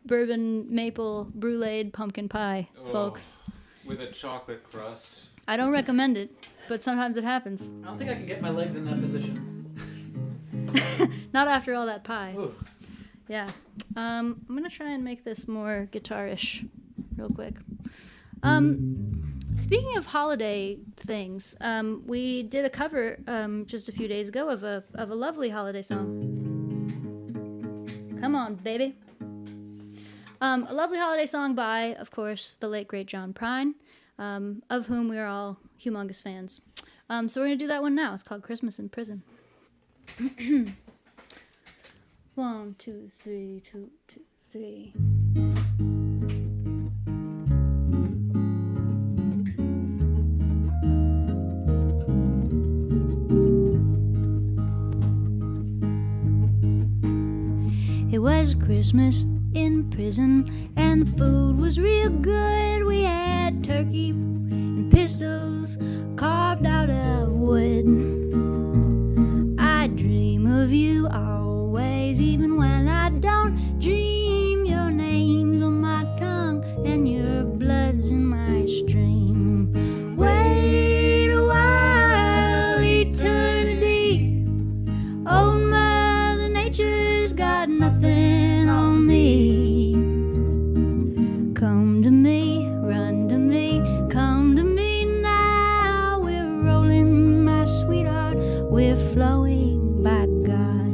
bourbon maple bruleed pumpkin pie, Oh. folks. With a chocolate crust. I don't recommend it, but sometimes it happens. I don't think I can get my legs in that position. Not after all that pie. Ooh. Yeah. I'm gonna try and make this more guitar-ish real quick. Speaking of holiday things, we did a cover just a few days ago of a lovely holiday song. Come on, baby. A lovely holiday song by, of course, the late great John Prine, of whom we are all humongous fans. So we're gonna do that one now. It's called Christmas in Prison. 1, 2, 3, 2, 2, 3. It was Christmas in prison, and the food was real good. We had turkey and pistols carved out of wood. I dream of you always, even when I don't dream. Your name's on my tongue, and your blood's in my stream. Wait a while, eternity. Old Mother Nature's got nothing on me. Come to me, run to me, come to me now. We're rolling, my sweetheart, we're flowing by God.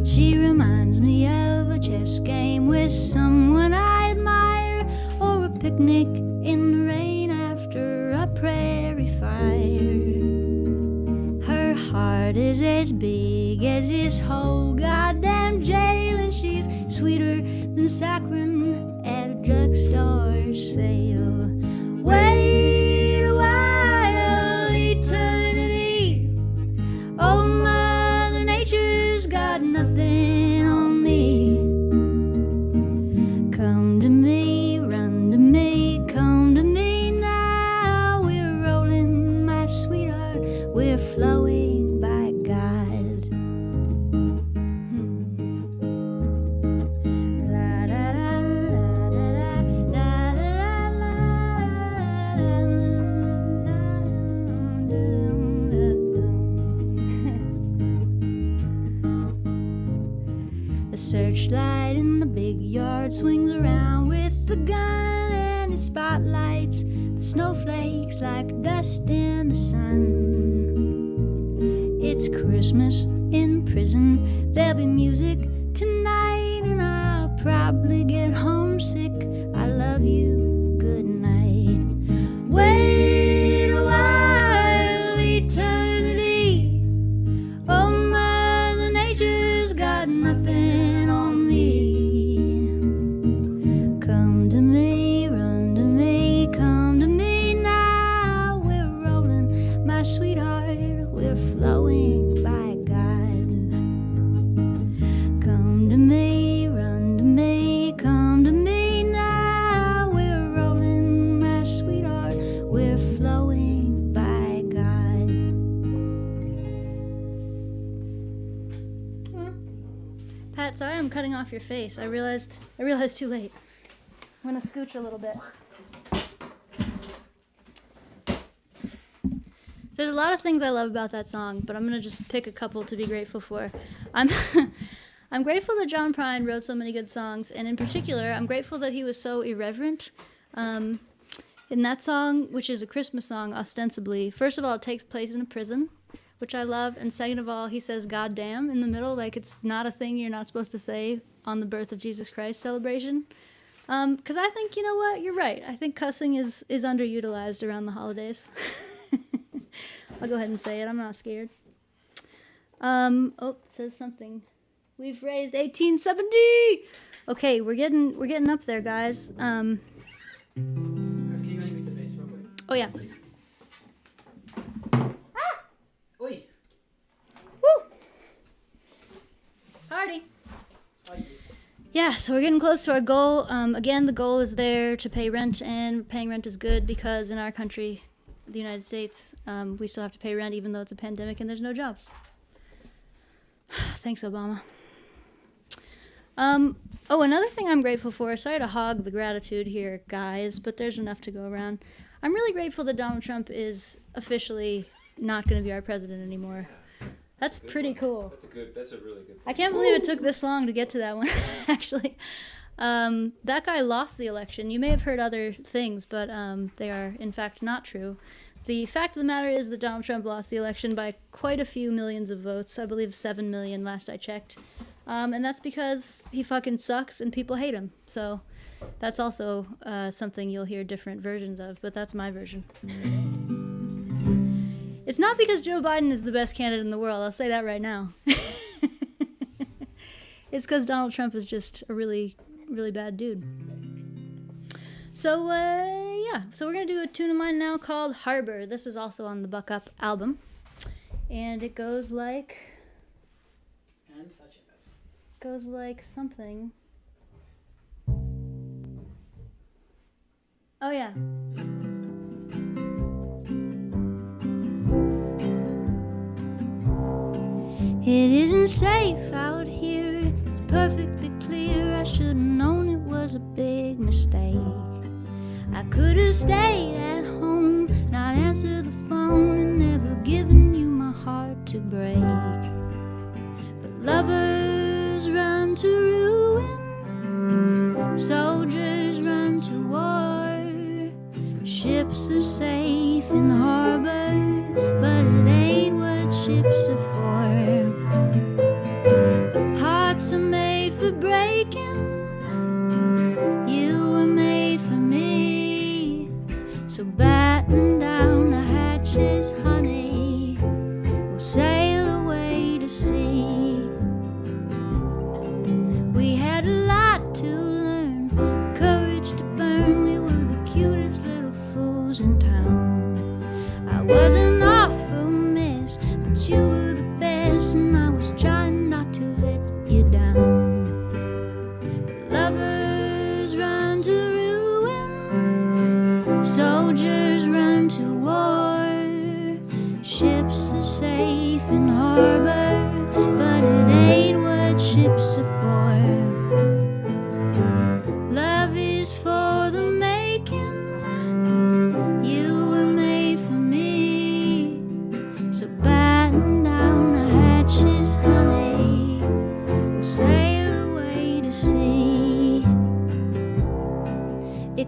She reminds me of a chess game with someone I admire, or a picnic in the rain after a prairie fire. Her heart is as big as this whole goddamn jail, and she's sweeter than saccharin at a drugstore sale. Wait a while, eternity. Oh, Mother Nature's got nothing on me. Come to me, run to me, come to me now. We're rolling, my sweetheart, we're flowing by God. La da da da da da da da searchlight in the big yard swings around with the gun, and it spotlights the snowflakes like dust in the sun. It's Christmas in prison, there'll be music tonight, and I'll probably get homesick. I love you, good night. Wait a while, eternity. Oh, Mother Nature's got nothing on me. Come to me, run to me, come to me now. We're rolling, my sweetheart, we're flowing by God. Come to me, run to me, come to me now. We're rolling, my sweetheart, we're flowing by God. Pat, sorry I'm cutting off your face. I realized too late. I'm gonna scooch a little bit. There's a lot of things I love about that song, but I'm gonna just pick a couple to be grateful for. I'm I'm grateful that John Prine wrote so many good songs, and in particular, I'm grateful that he was so irreverent. In that song, which is a Christmas song, ostensibly, first of all, it takes place in a prison, which I love, and second of all, he says "God damn" in the middle, like it's not a thing you're not supposed to say on the birth of Jesus Christ celebration. Because I think, you know what, you're right. I think cussing is underutilized around the holidays. I'll go ahead and say it. I'm not scared. Oh, it says something. We've raised 1870. Okay, we're getting up there, guys. Can you animate the face real quick? Oh yeah. Oi. Woo! Party. Yeah, so we're getting close to our goal. Again, the goal is there to pay rent, and paying rent is good because in our country, the United States, we still have to pay rent even though it's a pandemic and there's no jobs. Thanks, Obama. Oh, another thing I'm grateful for, sorry to hog the gratitude here, guys, but there's enough to go around. I'm really grateful that Donald Trump is officially not going to be our president anymore. That's pretty cool. That's a really good thing. I can't believe it took this long to get to that one, actually. That guy lost the election. You may have heard other things, but they are, in fact, not true. The fact of the matter is that Donald Trump lost the election by quite a few millions of votes. I believe 7 million last I checked. And that's because he fucking sucks and people hate him. So that's also something you'll hear different versions of, but that's my version. It's not because Joe Biden is the best candidate in the world. I'll say that right now. It's because Donald Trump is just a really, really bad dude. So, yeah. So we're going to do a tune of mine now called Harbor. This is also on the Buck Up album. And it goes like... And such it goes. Goes like something. Oh, yeah. It isn't safe out here, it's perfectly clear. I should've known it was a big mistake. I could've stayed at home, not answered the phone, and never given you my heart to break. But lovers run to ruin, soldiers run to war. Ships are safe in harbor, but it ain't what ships are for. Hearts are made for breaking, you were made for me. So batten down the hatches, honey, we'll sail away to sea. We had a lot to learn, courage to burn. We were the cutest little fools in town. I wasn't off a miss, but you were the best, and I was trying not to let you down. But lovers run to ruin, soldiers run to war. Ships are safe in harbor, but it ain't what ships are for. Love is for the making, you were made for me. So batten down the hatches, honey, we'll sail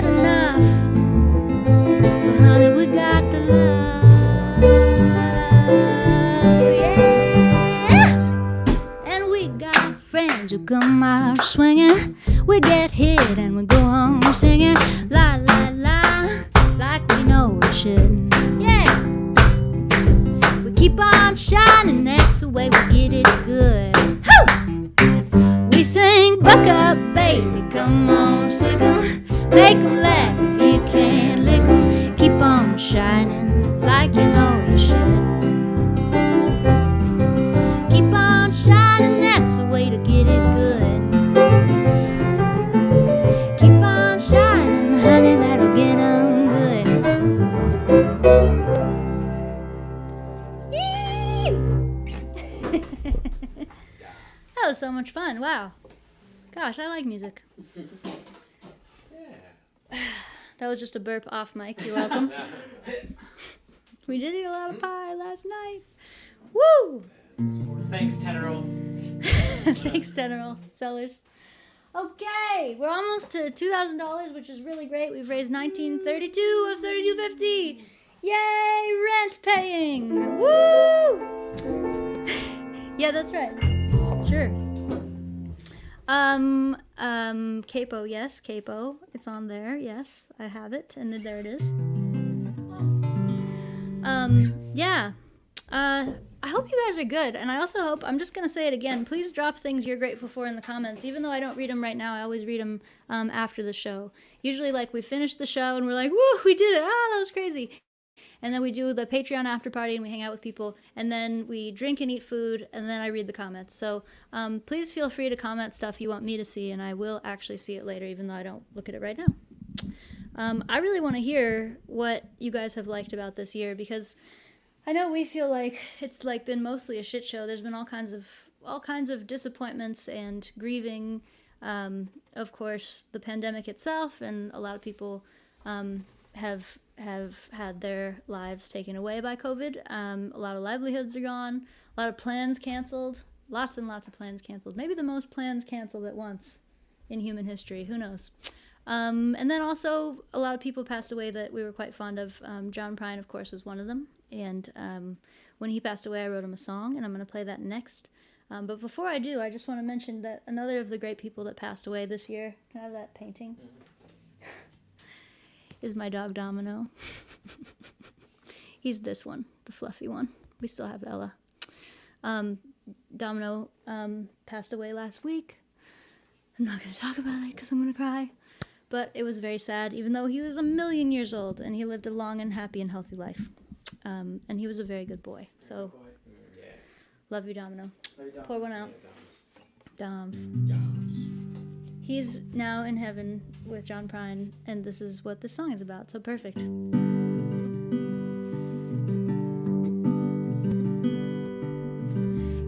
had enough. But honey, we got the love, yeah. And we got friends who come out swinging. We get hit and we go home singing. La la la, like we know we shouldn't. Yeah. We keep on shining, that's the way we get it good. Woo! We sing, buck up, baby, come on, sick 'em. Make 'em laugh if you can't lick 'em. Keep on shining like you know you should. Keep on shining, that's the way to get it good. Keep on shining, honey, that'll get 'em good. Yee! That was so much fun, wow. Gosh, I like music. That was just a burp off mic. You're welcome. We did eat a lot of pie last night. Woo! Thanks, Teneral. Thanks, General Sellers. Okay, we're almost to $2,000, which is really great. We've raised $19.32 of $32.50. Yay, rent paying! Woo! Yeah, that's right. Sure. Capo, yes, Capo. It's on there, yes. I have it, and then there it is. Yeah. I hope you guys are good, and I also hope, I'm just going to say it again, please drop things you're grateful for in the comments. Even though I don't read them right now, I always read them after the show. Usually, like, we finish the show, and we're like, woo, we did it, that was crazy. And then we do the Patreon after party, and we hang out with people, and then we drink and eat food, and then I read the comments. So please feel free to comment stuff you want me to see, and I will actually see it later, even though I don't look at it right now. I really want to hear what you guys have liked about this year, because I know we feel like it's like been mostly a shit show. There's been all kinds of disappointments and grieving. Of course, the pandemic itself, and a lot of people have had their lives taken away by COVID. A lot of livelihoods are gone. A lot of plans canceled. Lots and lots of plans canceled. Maybe the most plans canceled at once in human history. Who knows? And then also a lot of people passed away that we were quite fond of. John Prine, of course, was one of them. And when he passed away, I wrote him a song, and I'm going to play that next. But before I do, I just want to mention that another of the great people that passed away this year, can I have that painting? Is my dog Domino. He's this one, the fluffy one. We still have Ella. Domino passed away last week. I'm not going to talk about it because I'm going to cry. But it was very sad, even though he was 1,000,000 years old and he lived a long and happy and healthy life. And he was a very good boy. So, love you, Domino. Pour one out. Doms. He's now in heaven with John Prine, and this is what this song is about, so perfect.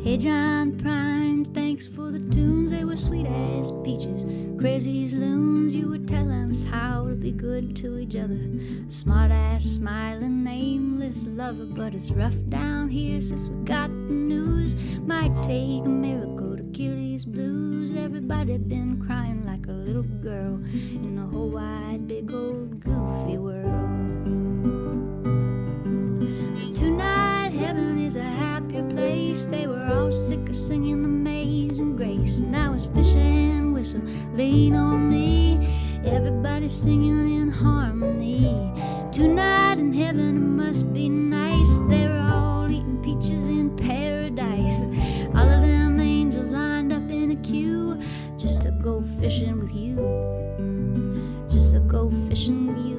Hey John Prine, thanks for the tunes, they were sweet as peaches. Crazy as loons, you were telling us how to be good to each other. A smart ass, smiling, nameless lover, but it's rough down here since we got the news. Might take a miracle to kill these blues. Everybody been crying like a little girl in the whole wide, big old goofy world. But tonight heaven is a happier place. They were all sick of singing Amazing Grace. Now it's fish and whistle, lean on me. Everybody singing in harmony. Tonight in heaven it must be nice. They were all eating peaches in paradise. All of them angels lined up in a queue just to go fishing with you. Just to go fishing with you.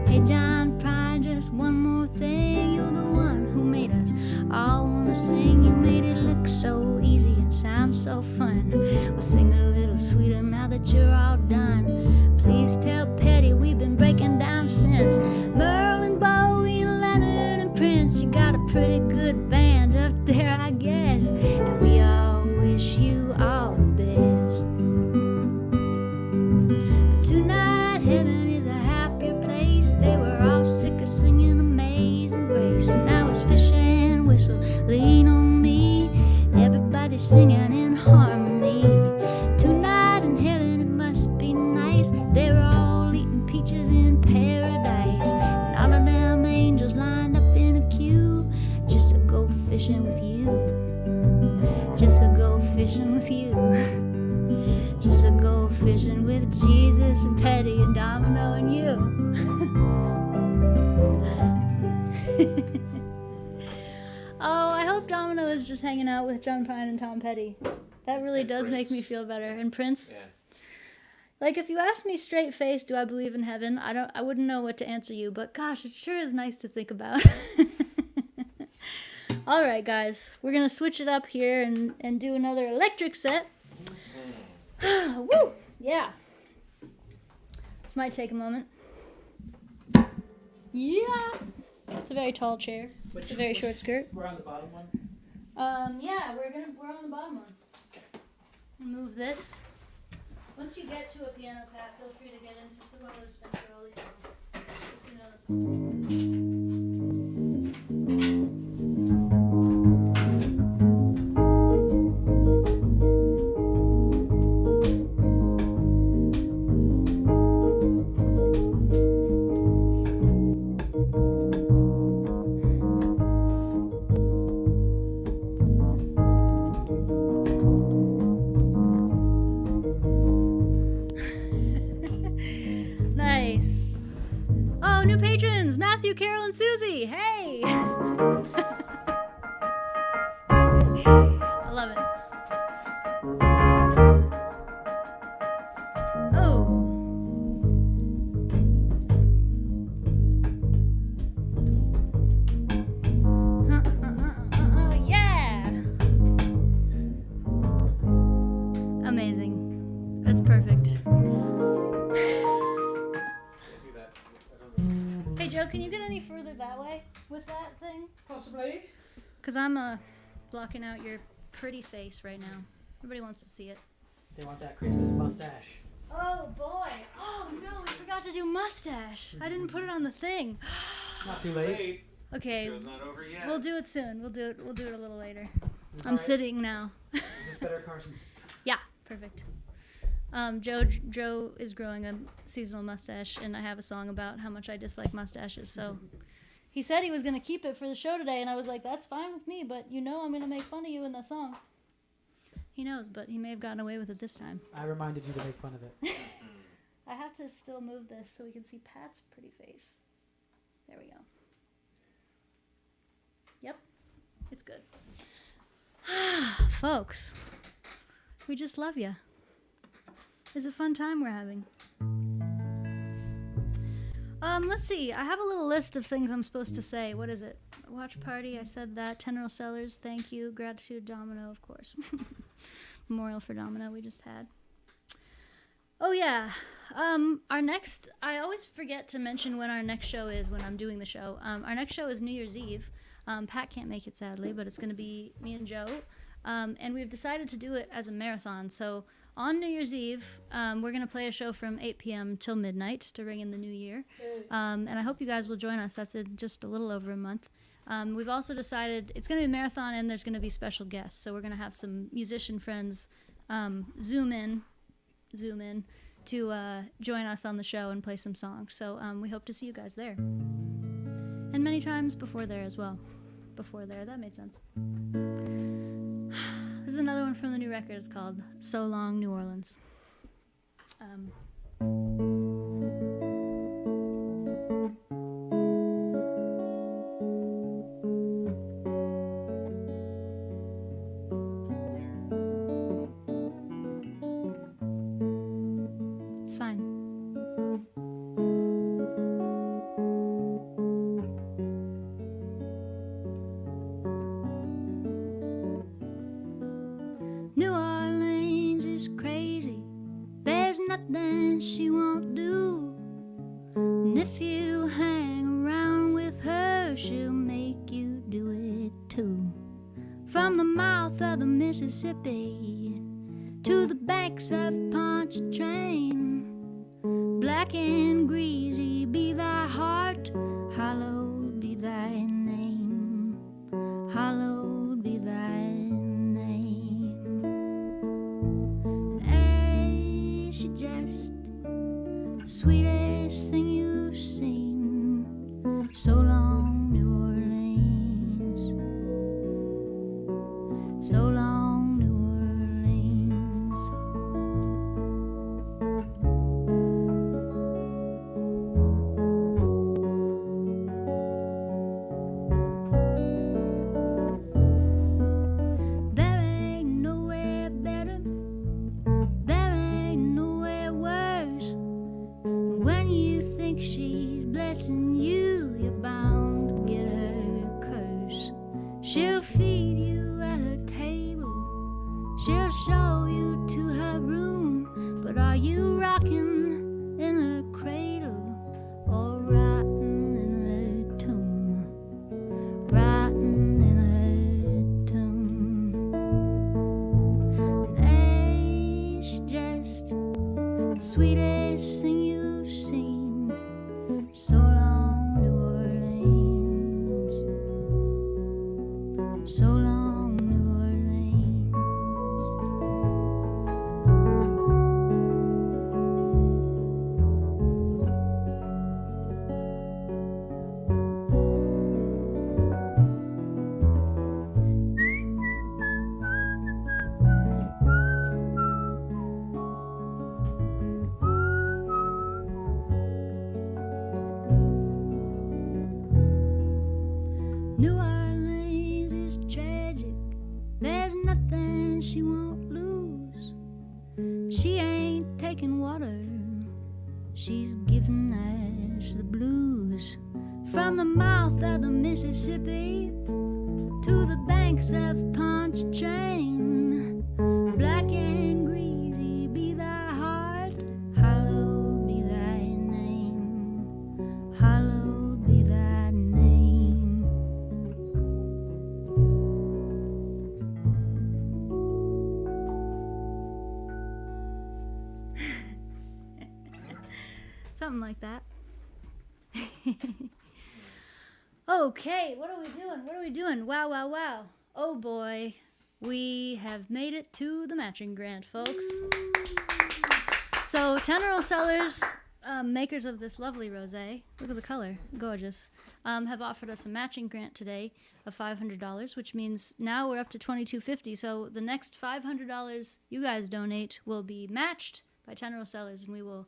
Hey John Prine, just one more thing. You're the one who made us all wanna sing. You made it look so easy and sound so fun. We'll sing a little sweeter now that you're all done. Please tell Petty we've been breaking down since. Merlin, Bowie, Leonard, and Prince. You got a pretty good band up there, I guess. And we all wish you all the best. But tonight heaven is a happier place. They were all sick of singing Amazing Grace. Now it's fish and whistle, lean on me. Everybody singing in harmony. harmony. Tonight in heaven it must be nice. They were all eating peaches in paradise, and all of them angels lined up in a queue just to go fishing with you. Just to go fishing with you. Just to go fishing with Jesus and Petty and Domino and you. Oh, I hope Domino is just hanging out with John Prine and Tom Petty. That really does Prince. make me feel better. And Prince? Yeah. Like, if you ask me straight face, do I believe in heaven? I wouldn't know what to answer you, but gosh, it sure is nice to think about. All right, guys, we're gonna switch it up here and do another electric set. Woo! Yeah. This might take a moment. Yeah. It's a very tall chair. It's a very short skirt. We're on the bottom one. Yeah, we're on the bottom one. Move this. Once you get to a piano pad, feel free to get into some of those Vince Guaraldi songs. 'Cause who knows? Nice. Oh, new patrons! Matthew, Carol, and Susie! Hey! I love it. Oh. Yeah! Amazing. That's perfect. Do that. I don't know. Hey Joe, can you get any further that way with that thing? Possibly. Because I'm blocking out your pretty face right now. Everybody wants to see it. They want that Christmas mustache. Oh boy! Oh no, we forgot to do mustache. I didn't put it on the thing. It's not too late. Wait. Okay, Show's not over yet. we'll do it soon. We'll do it a little later. Is this I'm alright? sitting now. Is this better, Carson? Yeah, perfect. Joe is growing a seasonal mustache, and I have a song about how much I dislike mustaches. So he said he was gonna keep it for the show today, and I was like, that's fine with me, but you know I'm gonna make fun of you in that song. He knows, but he may have gotten away with it this time. I reminded you to make fun of it. I have to still move this so we can see Pat's pretty face. There we go. Yep, it's good. Folks, we just love you. It's a fun time we're having. Let's see. I have a little list of things I'm supposed to say. What is it? Watch party. I said that. 10 Earl Sellers. Thank you. Gratitude. Domino, of course. Memorial for Domino we just had. Oh yeah. Our next. I always forget to mention when our next show is when I'm doing the show. Our next show is New Year's Eve. Pat can't make it sadly, but it's going to be me and Joe. And we've decided to do it as a marathon. So on New Year's Eve, we're going to play a show from 8 p.m. till midnight to ring in the new year. And I hope you guys will join us. That's in just a little over a month. We've also decided it's going to be a marathon and there's going to be special guests. So we're going to have some musician friends zoom in to join us on the show and play some songs. So we hope to see you guys there. And many times before there as well. Before there, that made sense. This is another one from the new record. It's called So Long, New Orleans. It's fine. New Orleans is crazy. There's nothing she won't do. And if you hang around with her, she'll make you do it too. From the mouth of the Mississippi to the banks of Pontchartrain, black and greasy be thy heart, hallowed be thy name, hallowed be thy name. She'll show you to her room, but are you rocking in her cradle or rotting in her tomb? Rotting in her tomb. And she's just the sweetest thing you've seen. So long, New Orleans. So long, New Orleans. New Orleans is tragic. There's nothing she won't lose. She ain't taking water. She's giving us the blues. From the mouth of the Mississippi to the banks of Pontchartrain. Black and greasy be thy heart. Hallowed be thy name. Hallowed be thy name. Something like that. Okay, what are we doing? What are we doing? Wow, wow, wow. Oh boy, we have made it to the matching grant, folks. So, Teneral Cellars, makers of this lovely rosé, look at the color, gorgeous, have offered us a matching grant today of $500, which means now we're up to $2,250. So the next $500 you guys donate will be matched by Teneral Cellars, and we will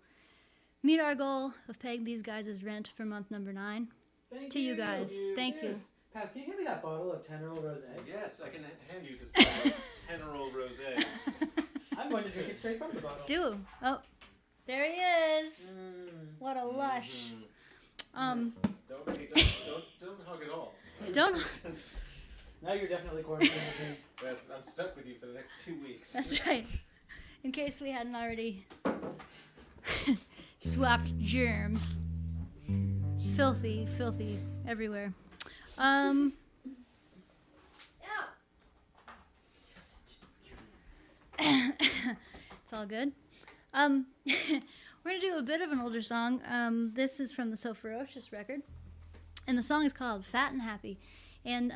meet our goal of paying these guys' rent for month number 9. Thank To you guys. Thank Yes. you. Pat, can you give me that bottle of Teneral Rosé? Yes, I can hand you this bottle of Teneral Rosé. I'm going to drink it straight from the bottle. Do. Oh, there he is. What a lush. Don't hug at all. Don't. Now you're definitely quarantined with me. I'm stuck with you for the next 2 weeks. That's right. In case we hadn't already swapped germs. Filthy, filthy everywhere. It's all good. We're gonna do a bit of an older song. This is from the So Ferocious record, and the song is called Fat and Happy. And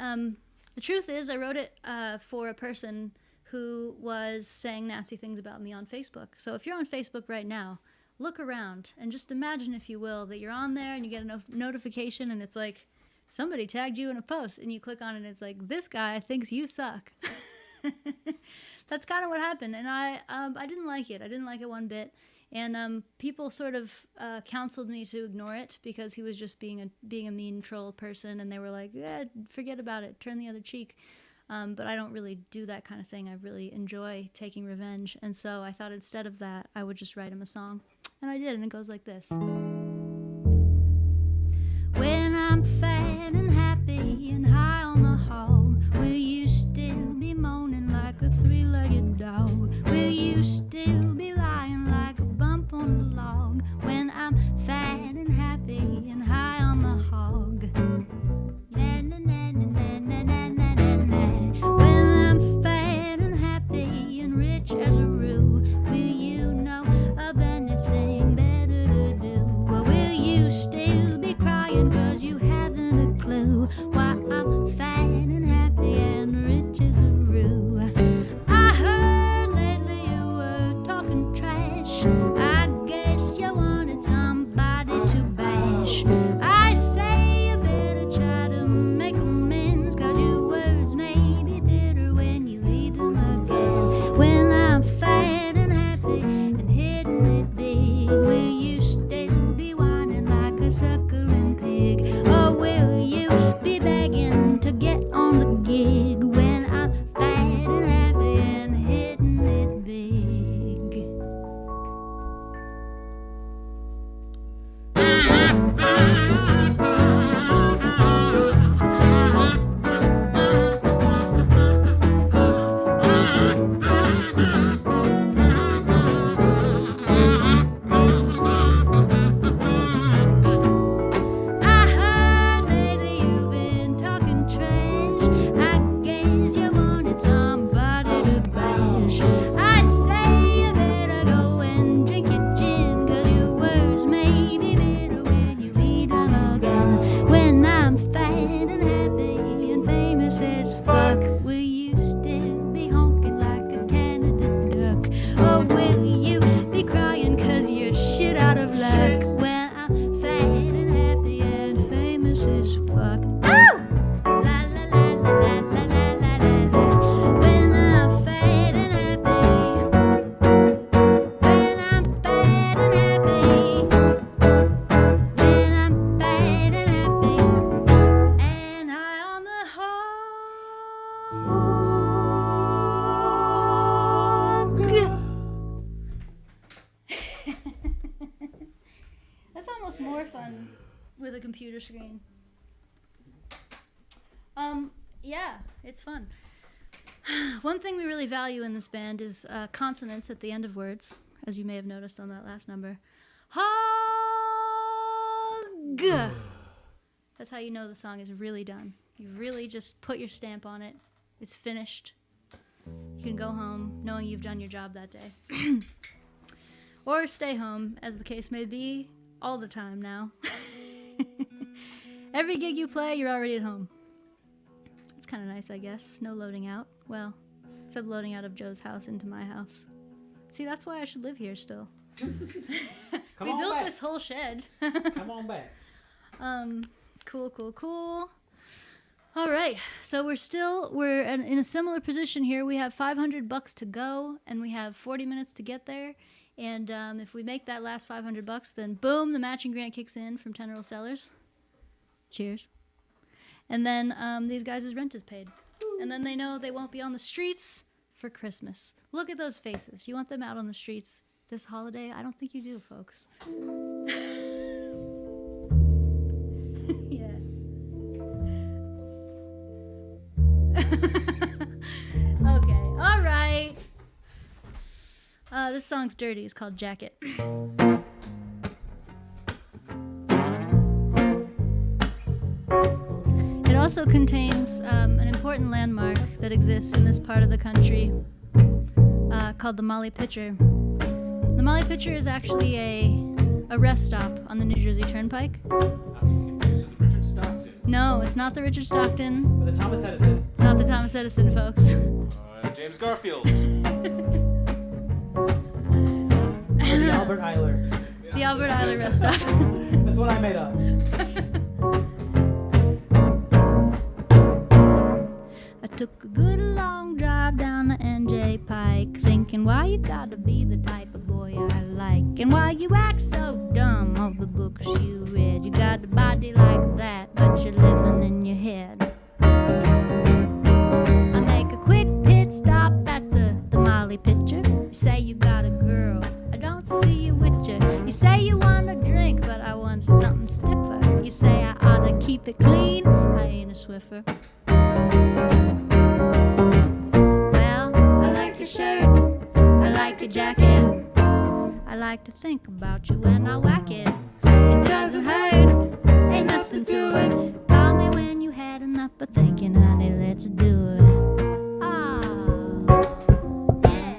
the truth is, I wrote it for a person who was saying nasty things about me on Facebook. So if you're on Facebook right now, look around and just imagine, if you will, that you're on there and you get a notification and it's like, somebody tagged you in a post, and you click on it and it's like, this guy thinks you suck. That's kind of what happened, and I didn't like it. I didn't like it one bit, and people sort of counseled me to ignore it because he was just being a mean troll person, and they were like, forget about it, turn the other cheek. But I don't really do that kind of thing. I really enjoy taking revenge, and so I thought instead of that, I would just write him a song. And I did, and it goes like this. When I'm fat and happy and high on the hog, will you still be moaning like a three-legged dog? Will you still be lying like a bump on the log? When I'm fat and happy and high on the hog. Na, na, na, na, na, na, na, na, na. When I'm fat and happy and rich as a rue, will you know of anything better to do? Or will you still be crying 'cause you haven't a clue why I'm fat and happy and rich as a rue? I heard lately you were talking trash. I guess you wanted somebody to bash. I say you better try to make amends, 'cause your words may be bitter when you eat them again. When I'm with a computer screen. Yeah, it's fun. One thing we really value in this band is consonants at the end of words, as you may have noticed on that last number. Hug. That's how you know the song is really done. You've really just put your stamp on it. It's finished. You can go home knowing you've done your job that day. Or stay home, as the case may be, all the time now. Every gig you play, you're already at home. It's kind of nice, I guess. No loading out. Well, except loading out of Joe's house into my house. See, that's why I should live here still. We built this whole shed. Come on back. Cool. All right, so we're in a similar position here. We have $500 to go, and we have 40 minutes to get there. And if we make that last $500, then boom, the matching grant kicks in from Ten Earl Sellers. Cheers. And then these guys' rent is paid. And then they know they won't be on the streets for Christmas. Look at those faces. You want them out on the streets this holiday? I don't think you do, folks. Yeah. Okay, all right. This song's dirty. It's called Jacket. It also contains an important landmark that exists in this part of the country called the Molly Pitcher. The Molly Pitcher is actually a rest stop on the New Jersey Turnpike. Not to be confused with the Richard Stockton. No, it's not the Richard Stockton. Or the Thomas Edison. It's not the Thomas Edison, folks. James Garfield. Or the Albert Eiler. The Albert Eiler rest stop. That's what I made up. I took a good long drive down the NJ Pike, thinking why you gotta be the type of boy I like, and why you act so dumb of the books you read. You got a body like that, but you're living in your head. I make a quick pit stop at the Molly Pitcher. You say you got a girl, I don't see you with you. You say you want a drink, but I want something stiffer. You say I ought to keep it clean, I ain't a Swiffer. Well, I like your shirt, I like your jacket. I like to think about you when I whack it. It doesn't hurt, ain't nothing to it. Call me when you had enough of thinking, honey, let's do it. Ah, yeah.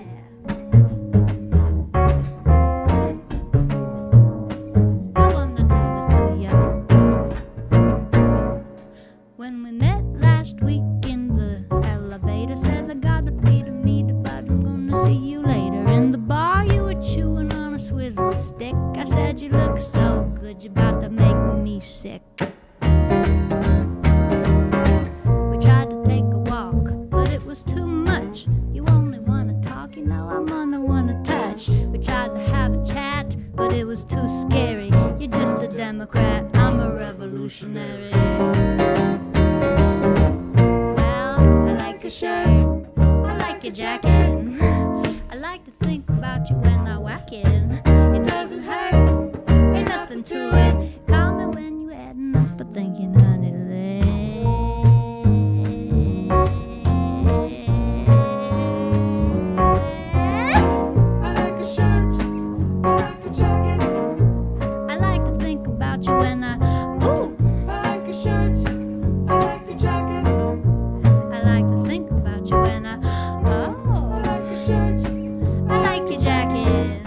I wanna do it to ya. When we met last week in the elevator, said I gotta be the meter, but I'm gonna see you later. In the bar, you were chewing on a swizzle stick. I said you look so good, you're about to make me sick. We tried to take a walk, but it was too much. You only wanna talk, you know I'm gonna wanna touch. We tried to have a chat, but it was too scary. You're just a Democrat, I'm a revolutionary. Well, I like your shirt, I like your jacket. I like to think about you when I whack it. It doesn't hurt, ain't nothing to it. Call me when you adding up, but thinking, honey, let's. I like a shirt. I like a jacket. I like to think about you when I. Ooh, I like a shirt. I like a jacket. I like to think about you when I. I Oh, like a shirt. I like your jacket.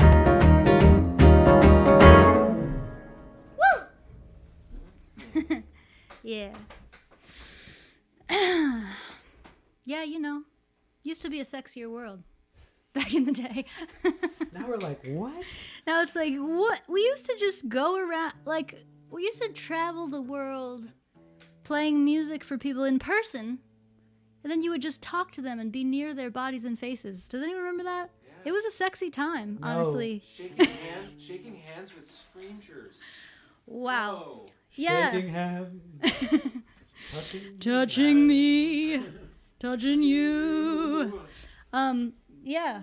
Woo! Yeah. Yeah, you know, used to be a sexier world back in the day. Now we're like, what? Now it's like, what? We used to just go around, like, we used to travel the world playing music for people in person, and then you would just talk to them and be near their bodies and faces. Does anyone remember that? It was a sexy time, No. honestly. Shaking hands with strangers. Wow. Whoa. Yeah. Shaking hands. Touching me, touching you. Yeah.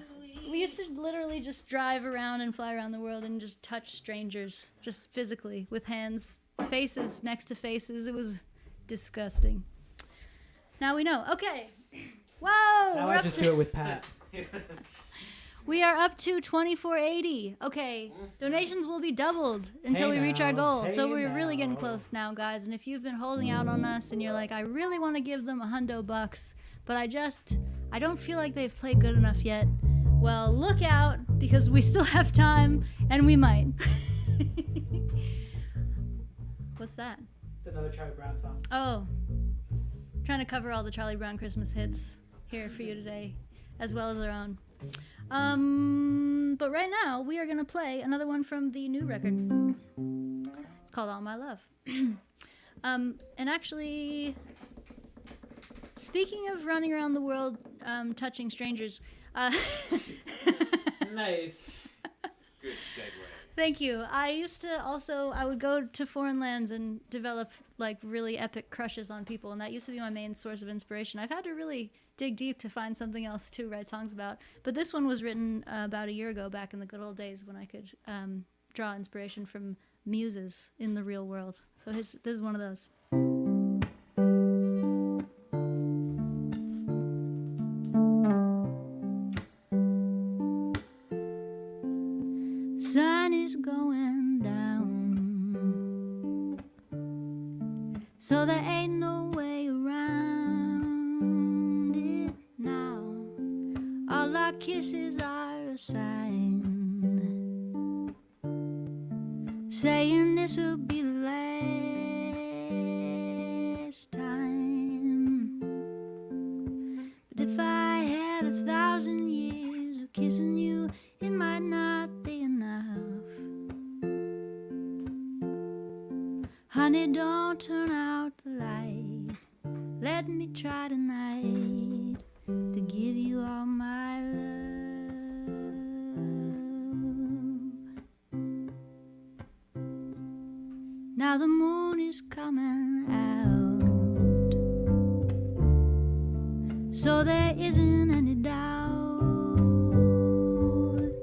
We used to literally just drive around and fly around the world and just touch strangers, just physically, with hands faces next to faces. It was disgusting. Now we know. Okay. Whoa! Now we're I up just to- do it with Pat. We are up to $24.80. Okay, donations will be doubled until Hey we reach our now, goal. So hey we're really getting now. close now, guys. And if you've been holding out on us and you're like, I really want to give them $100, but I don't feel like they've played good enough yet. Well, look out, because we still have time, and we might. What's that? It's another Charlie Brown song. Oh, trying to cover all the Charlie Brown Christmas hits here for you today, as well as our own. But right now we are gonna play another one from the new record. It's called All My Love. And actually, speaking of running around the world touching strangers, Nice. Good segue. thank you. I would go to foreign lands and develop like really epic crushes on people, and that used to be my main source of inspiration. I've had to really dig deep to find something else to write songs about, but this one was written about a year ago, back in the good old days when I could draw inspiration from muses in the real world. So this is one of those. Sun is going down, so there ain't no way around it now. All our kisses are a sign, saying this'll be the last time. But if I had 1,000 years of kissing you, it might not be enough. Honey, don't turn out the light. Let me try tonight to give you all my love. Now the moon is coming out, so there isn't any doubt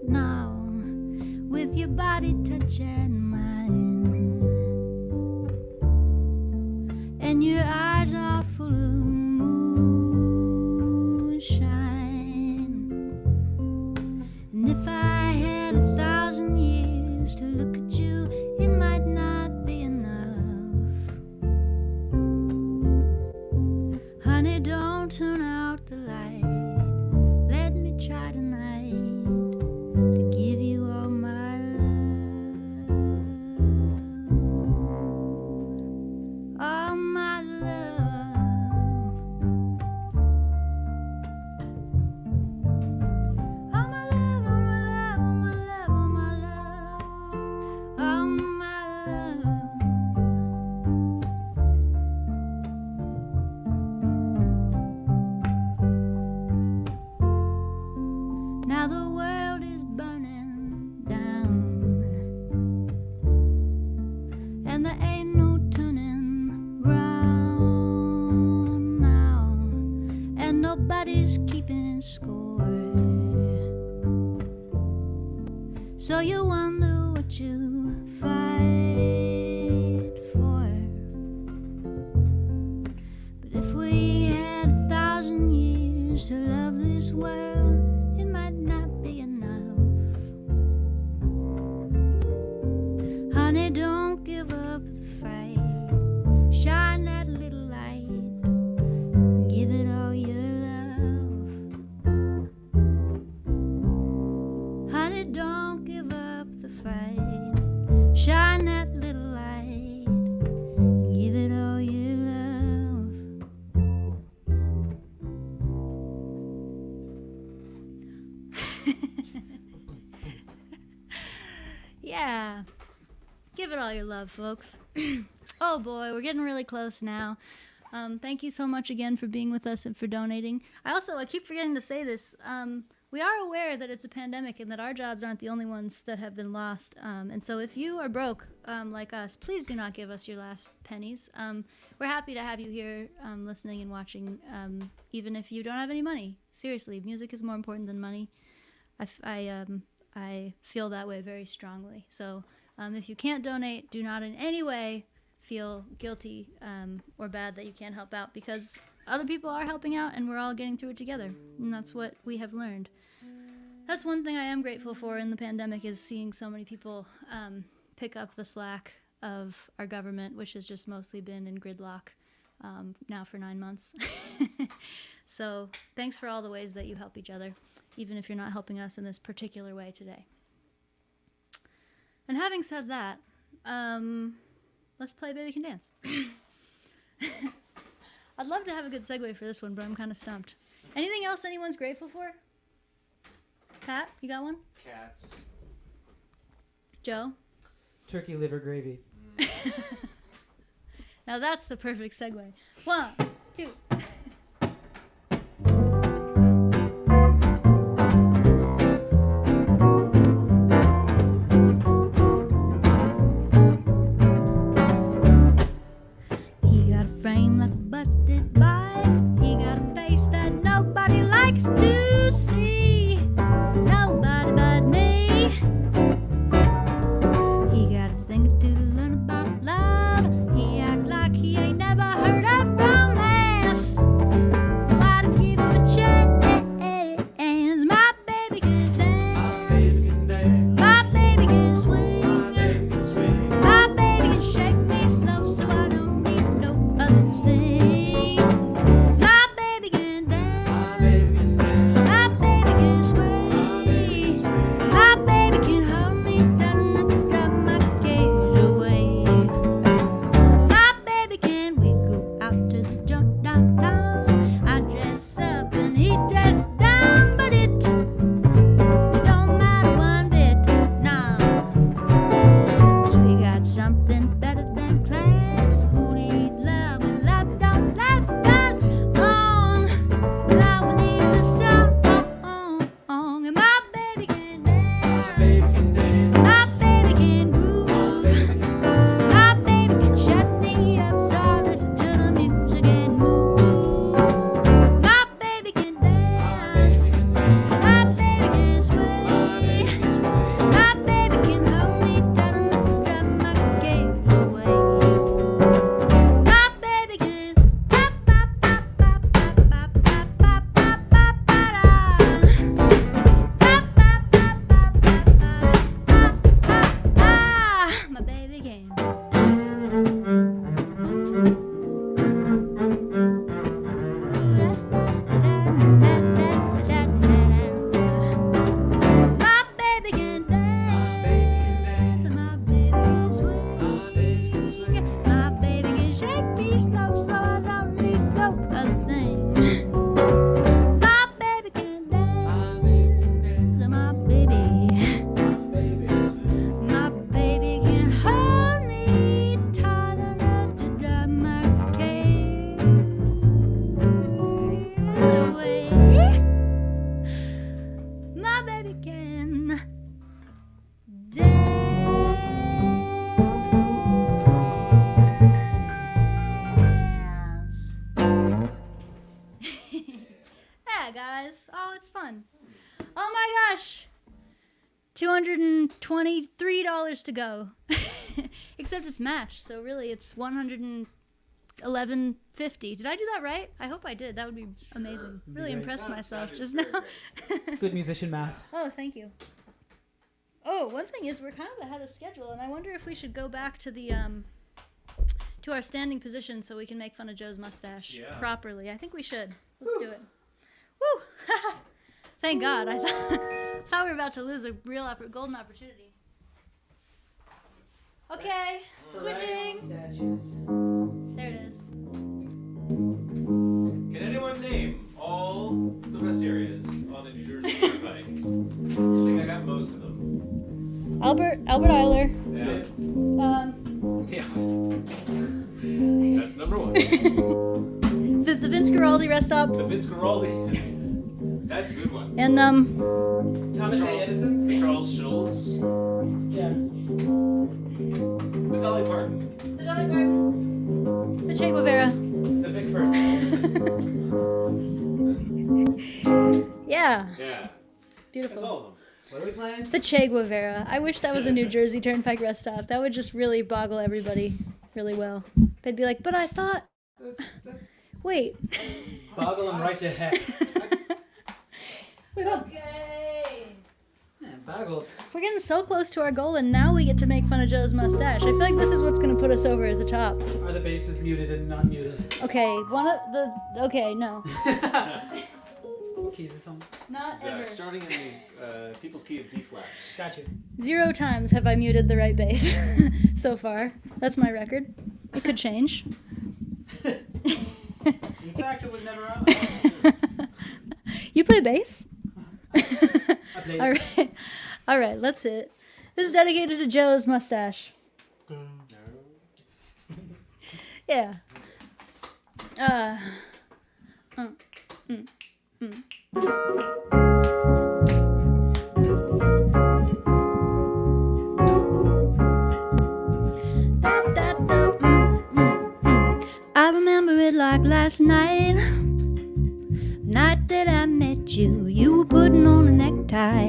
now, with your body touching mine, and your eyes are full of moonshine. And if I had 1,000 years to look at you, it might not be enough. Honey, don't turn out the light. Let me try tonight to give you all my love. All my love. All my love, all my love, all my love, all my love. All my love. Now the world is burning down, and there ain't no turning round now, and nobody's keeping score. So you wonder what you fight for. But if we had 1,000 years to love this world, it might not be enough. Honey, don't give up the fight. Shine that little light. Give it all your love. Honey, don't give up the fight. Shine that little light. Give it all your love. Yeah. Give it all your love, folks. Oh boy, we're getting really close now. Thank you so much again for being with us and for donating. I keep forgetting to say this. We are aware that it's a pandemic and that our jobs aren't the only ones that have been lost. And so if you are broke like us, please do not give us your last pennies. We're happy to have you here listening and watching, even if you don't have any money. Seriously, music is more important than money. I feel that way very strongly. So if you can't donate, do not in any way feel guilty or bad that you can't help out, because other people are helping out and we're all getting through it together. And that's what we have learned. That's one thing I am grateful for in the pandemic, is seeing so many people pick up the slack of our government, which has just mostly been in gridlock now for 9 months. So thanks for all the ways that you help each other, even if you're not helping us in this particular way today. And having said that, let's play Baby Can Dance. I'd love to have a good segue for this one, but I'm kind of stumped. Anything else anyone's grateful for? Pat, you got one? Cats. Joe? Turkey liver gravy. Now that's the perfect segue. 1, 2. He got a frame like a busted bike. He got a face that nobody likes to see. Nobody but me. He got a thing or two to learn about love. He act like he ain't never heard of romance. So why to give him a chance? My baby can dance. My baby can swing. My baby can shake me slow, so I don't need no other thing. My baby can dance. My baby can sway. My baby can hold me down enough to drive my cares away. My baby can, we go out to the joint downtown. I dress up and he dress down, but it don't matter one bit, nah. 'Cause we got something better than class. Who needs love when love don't last that long? Love we need is a song. And my baby can dance. My baby can groove. My baby can shut me up, so I listen to the music and move. My baby can dance. My baby can sway. My baby can hold me down enough to drive my cares away. My baby can my baby can. My baby can dance. My baby can swing. My baby can shake me slow, so I don't need no other thing. My baby can dance. My baby can hold me tight enough to drive my cares away. My baby can dance. Yeah, guys. Oh, it's fun. Oh my gosh. $223 to go. Except it's matched, so really it's $111.50. Did I do that right? I hope I did. That would be amazing. Really impressed myself just now. Good musician math. Oh, thank you. Oh, one thing is we're kind of ahead of schedule, and I wonder if we should go back to the to our standing position so we can make fun of Joe's mustache properly. I think we should. Let's do it. Woo! Thank God. I thought we were about to lose a real golden opportunity. Okay, switching. There it is. Can anyone name all the rest areas on the New Jersey Turnpike? I think I got most of them. Albert Eiler. Yeah. Yeah. That's number one. The Vince Guaraldi rest stop. The Vince Guaraldi. That's a good one. And Thomas A. Edison. The Charles Schulz. Yeah. The Dolly Parton. the Dolly Parton. The Che Guevara. The Vic Firth. Yeah. Yeah. Beautiful. That's all of them. What are we playing? The Che Guevara. I wish that was a New Jersey Turnpike rest stop. That would just really boggle everybody. really well. They'd be like, but I thought... Wait. Boggle him right to heck. Okay. Man, boggled. We're getting so close to our goal, and now we get to make fun of Joe's mustache. I feel like this is what's going to put us over at the top. Are the basses muted and not muted? Okay, one of the... Okay, no. What key is this on? Not ever. Starting in the people's key of D flat. Got you. 0 times have I muted the right bass so far. That's my record. It could change. In fact, it was never on. You play bass? I played. All right, let's hit. This is dedicated to Joe's mustache. Yeah. I remember it like last night. The night that I met you, you were putting on a necktie.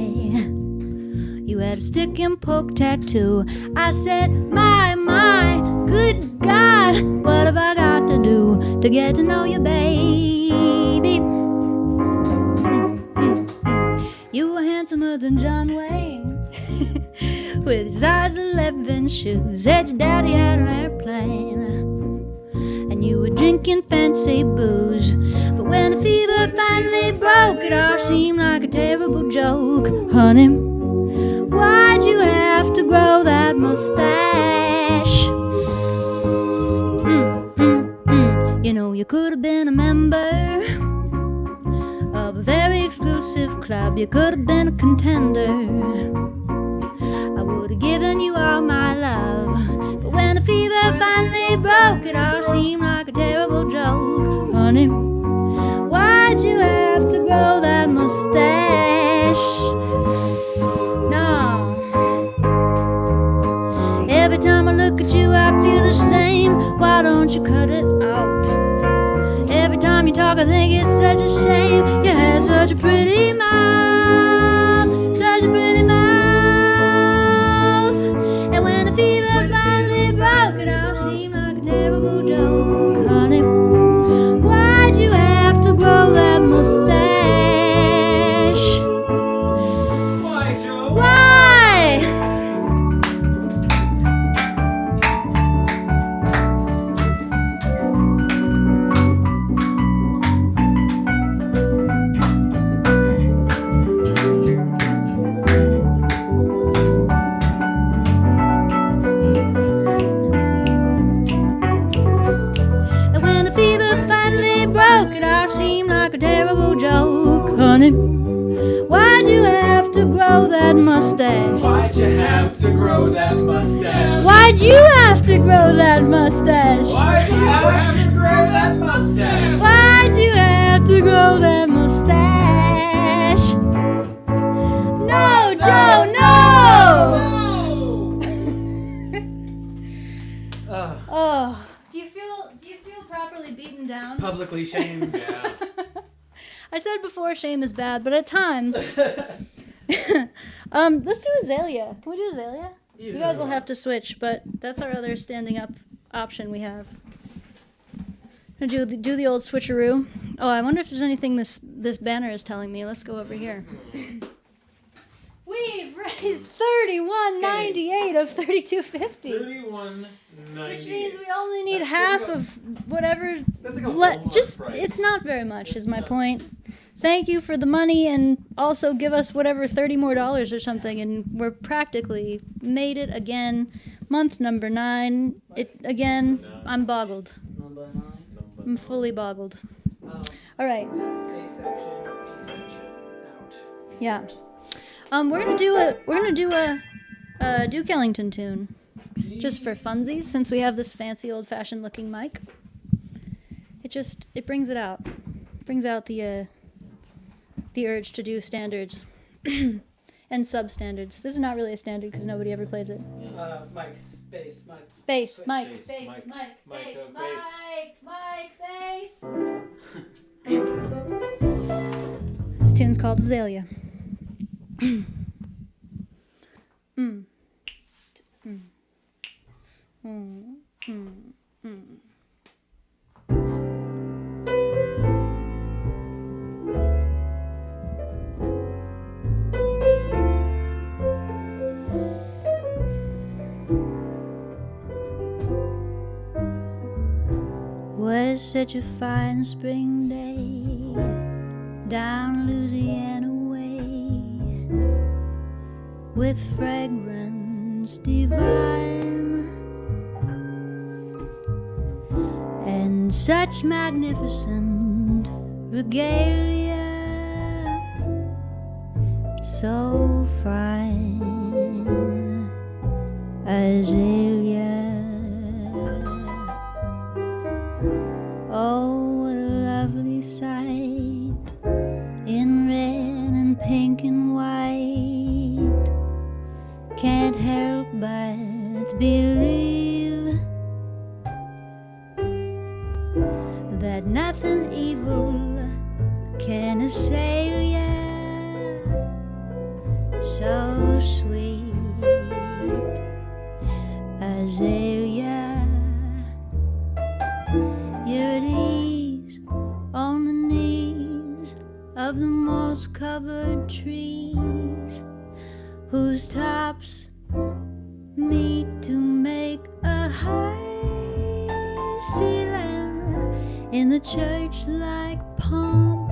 You had a stick and poke tattoo. I said, my, good God, what have I got to do to get to know you, baby? You were handsomer than John Wayne, with his eyes 11 shoes. Said your daddy had an airplane, and you were drinking fancy booze. But when the fever finally broke, it all seemed like a terrible joke. Honey, why'd you have to grow that mustache? You know, you could have been a member of a very exclusive club. You could have been a contender. I would have given you all my love. But when the fever finally broke, it all seemed like a terrible joke. Honey, why'd you have to grow that mustache? No. Every time I look at you, I feel the same. Why don't you cut it out? Every time you talk, I think it's such a shame. You have such a pretty mouth, such a pretty mouth. And when the fever finally broke, it all seemed like a terrible joke. Honey, why'd you have to grow that mustache? Why, Joe? Why? And when the fever finally broke, it all seemed like a terrible joke. Honey, why'd you have to grow that mustache? Why'd you have to grow that mustache? Why'd you have to grow that mustache? Why'd you have to grow that mustache? Why'd you have to grow that mustache? No, Joe, no! Oh, do you feel properly beaten down? Publicly shamed. Yeah. I said before shame is bad, but at times. Let's do Azalea. Can we do Azalea? You guys will have to switch, but that's our other standing up option we have. Do the old switcheroo. Oh, I wonder if there's anything this banner is telling me. Let's go over here. We've raised $31.98 of $32.50. $31.98. Which means we only need half of whatever's That's like a Walmart just price. it's not very much is my point. Thank you for the money, and also give us whatever $30 more or something, and we're practically made it again. Month number 9. It again. I'm boggled. Number 9. I'm fully boggled. All right. A section, B section, out. Yeah. We're gonna do a Duke Ellington tune, just for funsies, since we have this fancy old-fashioned looking mic. It brings it out. Brings out the urge to do standards and substandards. This is not really a standard because nobody ever plays it. Mics, bass, mic. Bass, mic, Bass, bass, mic, mic, mic, bass, bass. mic, bass. This tune's called Azalea. Was such a fine spring day down Louisiana way, with fragrance divine and such magnificent regalia, so fine, azalea. Oh, what a lovely sight, in red and pink and white. Can't help but believe that nothing evil can assail ya. So sweet, azalea. You're at ease on the knees of the moss covered trees, whose tops meet to make a high ceiling in the church-like pomp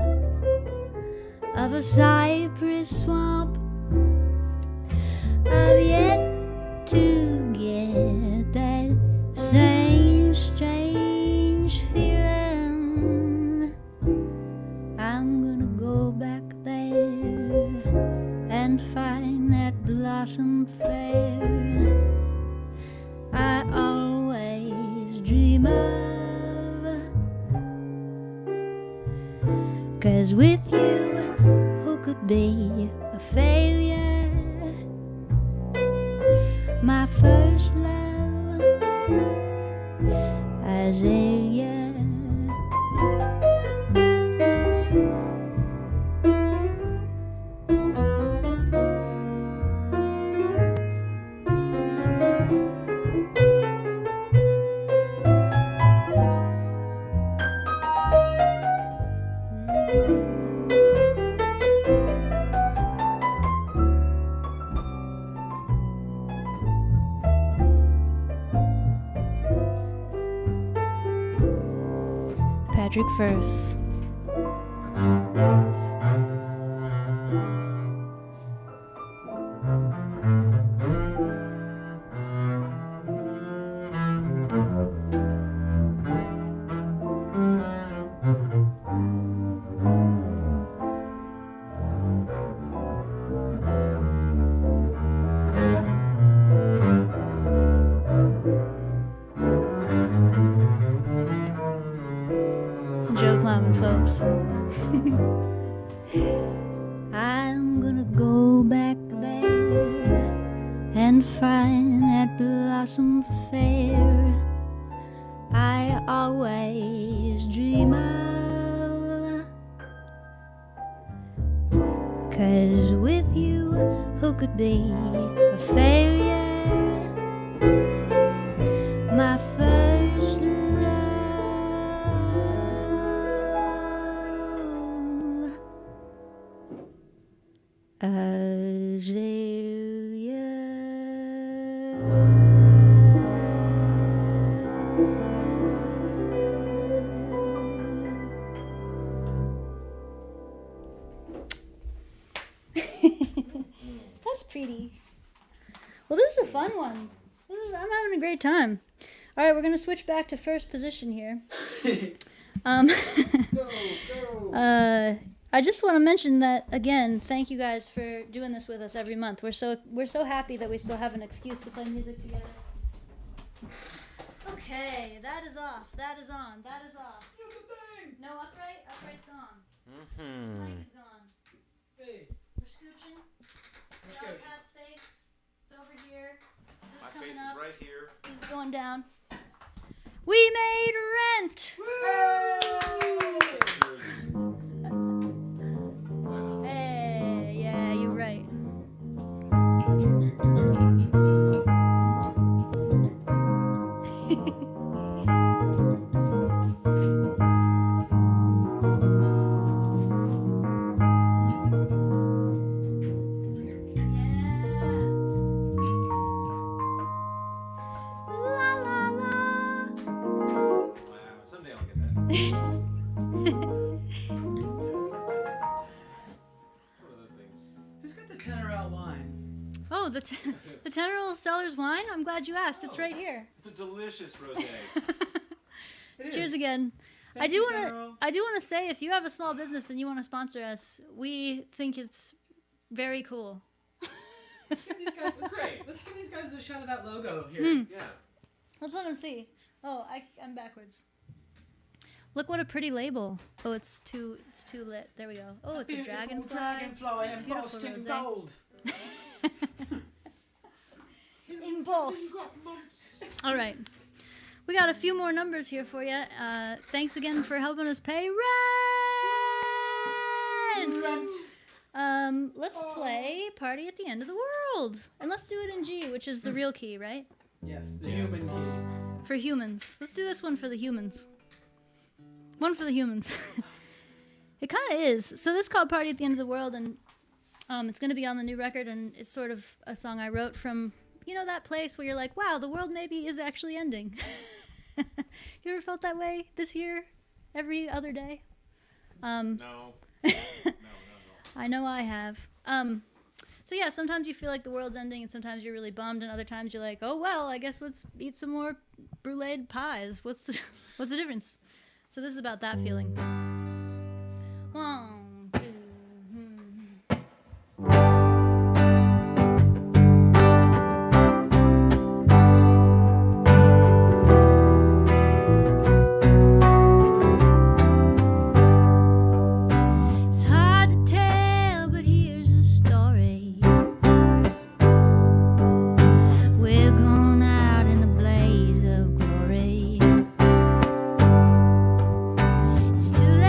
of a cypress swamp. I've yet to get that same strange feeling. I'm gonna go back there and find that blossom fair I always dream of. 'Cause with you, who could be a failure? My first love, azalea. Patrick Firth. Joe Plowman, folks. I'm gonna go back there and find that blossom fair I always dream of. 'Cause with you, who could be a failure? My first love, azalea. That's pretty. Well, this is a fun one. I'm having a great time. All right, we're gonna switch back to first position here. Go. I just want to mention that again. Thank you guys for doing this with us every month. We're so happy that we still have an excuse to play music together. Okay, that is off. That is on. That is off. No upright. Upright's gone. Slank is gone. Hey. We're scooching. Get out Pat's face. It's over here. This My is coming face up. is right here. This is going down. We made rent. Hey, yeah, you're right. Oh, the 10-year-old Stellar's wine? I'm glad you asked. It's right here. It's a delicious rosé. It Cheers is. again. Thank I do you, want to. General. I do want to say, if you have a small business and you want to sponsor us, we think it's very cool. Let's give these guys, Great. let's give these guys a shot of that logo here. Yeah. Let's let them see. Oh, I'm backwards. Look what a pretty label. Oh, it's too lit. There we go. Oh, it's a Beautiful dragonfly. dragonfly Beautiful embossed in rosé. gold. Embossed. All right. We got a few more numbers here for you. Thanks again for helping us pay rent. Let's play Party at the End of the World. And let's do it in G, which is the real key, right? Yes, the human key. For humans. Let's do this one for the humans. One for the humans. It kind of is. So this is called Party at the End of the World, and it's going to be on the new record, and it's sort of a song I wrote from, you know, that place where you're like, wow, the world maybe is actually ending. You ever felt that way this year? Every other day? No. I know I have. So yeah, sometimes you feel like the world's ending, and sometimes you're really bummed, and other times you're like, oh well, I guess let's eat some more bruleed pies. What's the difference? So this is about that feeling. 1, 2, It's hard to tell, but here's a story. We're going out in a blaze of glory. It's too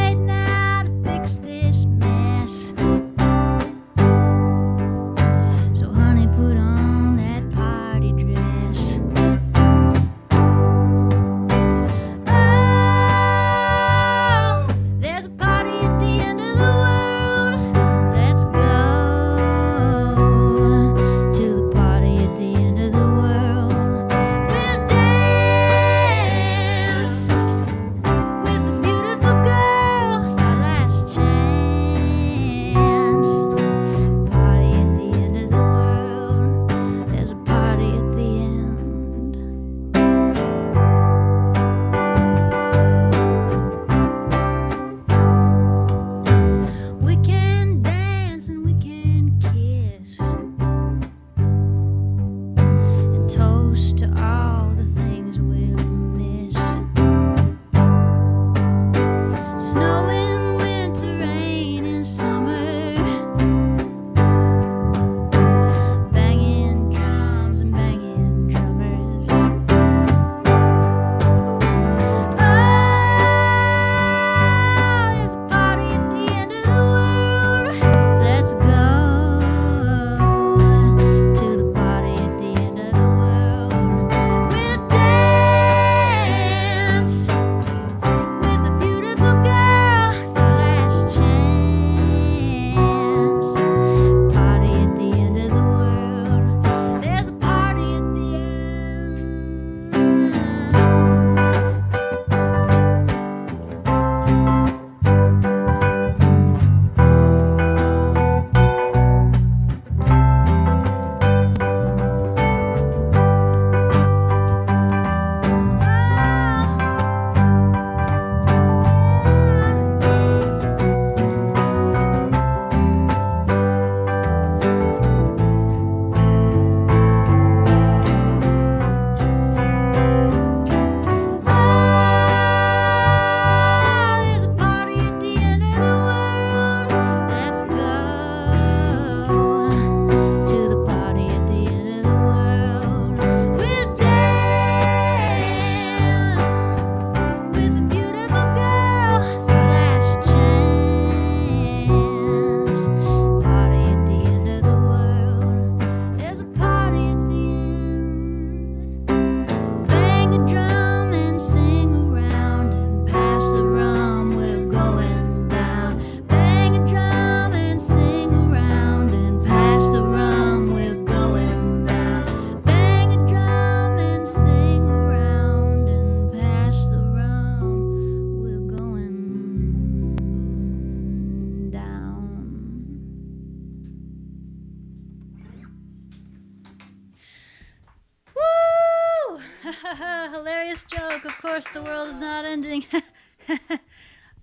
Hilarious joke. Of course, the world is not ending.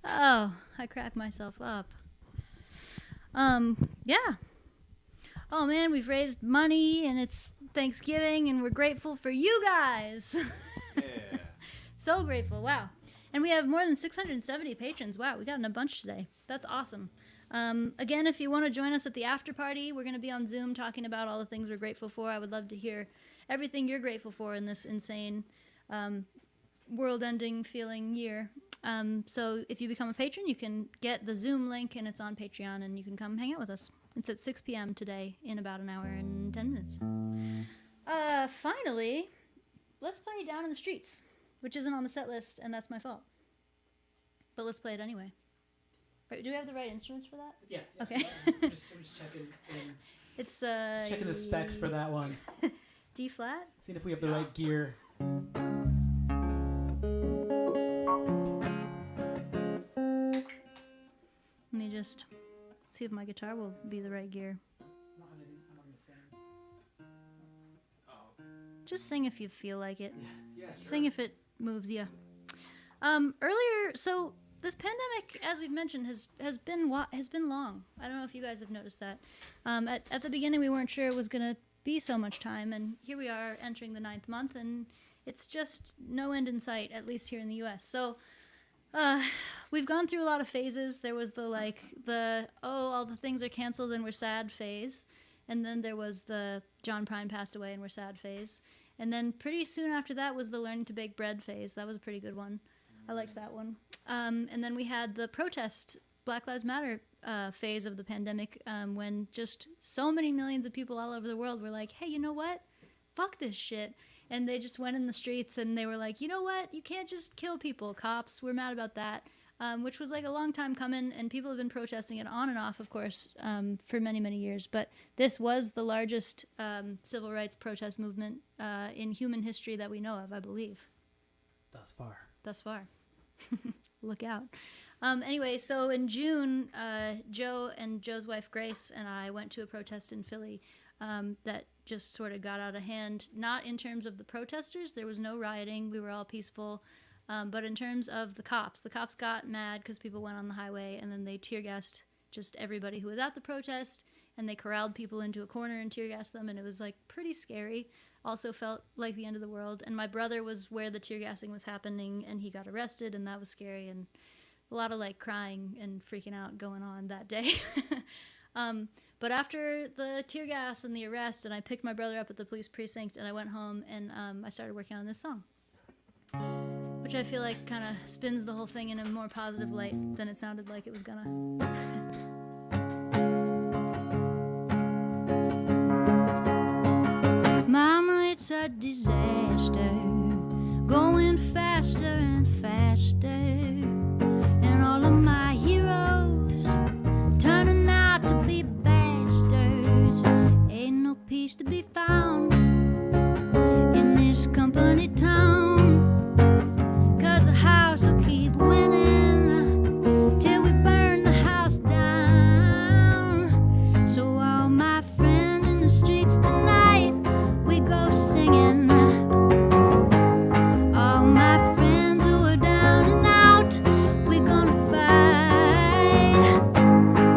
Oh, I crack myself up. Yeah. Oh man, we've raised money and it's Thanksgiving and we're grateful for you guys. Yeah. So grateful. Wow. And we have more than 670 patrons. Wow, we got in a bunch today. That's awesome. Again, if you want to join us at the after party, we're going to be on Zoom talking about all the things we're grateful for. I would love to hear everything you're grateful for in this insane, world-ending feeling year. So if you become a patron, you can get the Zoom link, and it's on Patreon, and you can come hang out with us. It's at 6 p.m. today in about an hour and 10 minutes. Finally, let's play Down in the Streets, which isn't on the set list, and that's my fault. But let's play it anyway. Do we have the right instruments for that? Yeah. Okay. I'm just checking. It's Just checking the specs for that one. D flat. Seeing if we have the right gear. Let me just see if my guitar will be the right gear. I'm not gonna sing. Oh. Just sing if you feel like it. Yeah, sure. Sing if it moves you. Earlier, so this pandemic, as we've mentioned, has been long. I don't know if you guys have noticed that. At the beginning, we weren't sure it was going to be so much time, and here we are entering the 9th month, and it's just no end in sight, at least here in the U.S. So we've gone through a lot of phases. There was all the things are canceled and we're sad phase, and then there was the John Prine passed away and we're sad phase, and then pretty soon after that was the learning to bake bread phase. That was a pretty good one. I liked that one. And then we had the protest, Black Lives Matter phase of the pandemic, when just so many millions of people all over the world were like, hey, you know what? Fuck this shit. And they just went in the streets and they were like, you know what? You can't just kill people, cops. We're mad about that. Which was like a long time coming, and people have been protesting it on and off, of course, for many, many years. But this was the largest civil rights protest movement in human history that we know of, I believe. Thus far. Look out. Anyway, so in June, Joe and Joe's wife Grace and I went to a protest in Philly that just sort of got out of hand. Not in terms of the protesters. There was no rioting. We were all peaceful. But in terms of the cops got mad because people went on the highway, and then they tear gassed just everybody who was at the protest, and they corralled people into a corner and tear gassed them, and it was like pretty scary. Also felt like the end of the world. And my brother was where the tear gassing was happening, and he got arrested, and that was scary, and a lot of like crying and freaking out going on that day. But after the tear gas and the arrest, and I picked my brother up at the police precinct, and I went home, and I started working on this song, which I feel like kind of spins the whole thing in a more positive light than it sounded like it was gonna. Mama, it's a disaster, going faster and faster, and all of my heroes turning out to be bastards. Ain't no peace to be found in this company town. Will keep winning till we burn the house down. So all my friends in the streets tonight, we go singing. All my friends who are down and out, we're gonna fight.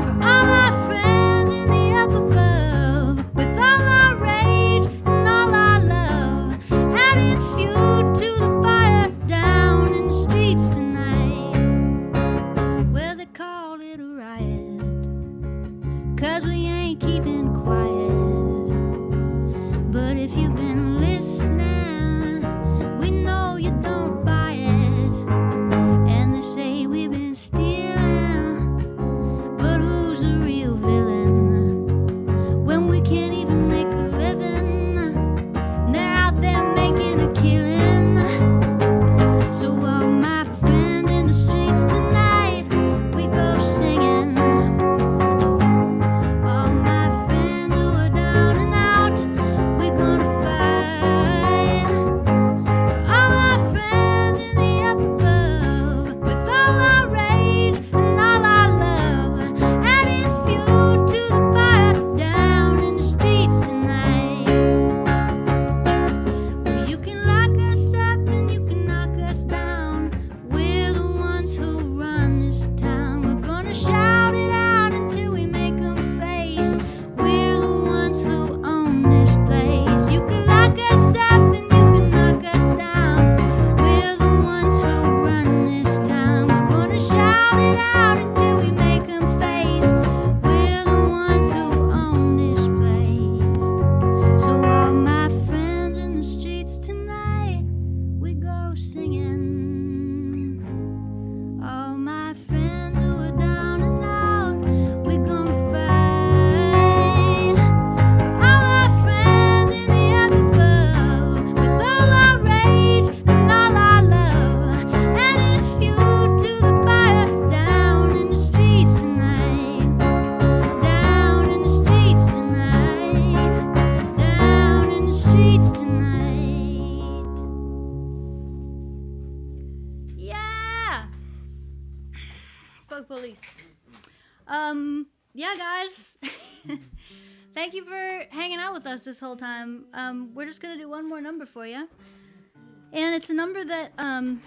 For all our friends in the up above, with all our rage and all our love, adding fuel to the fire down in the streets tonight, where they call it a riot, 'cause we ain't keeping quiet. release. Yeah, guys. Thank you for hanging out with us this whole time. We're just going to do one more number for you. And it's a number that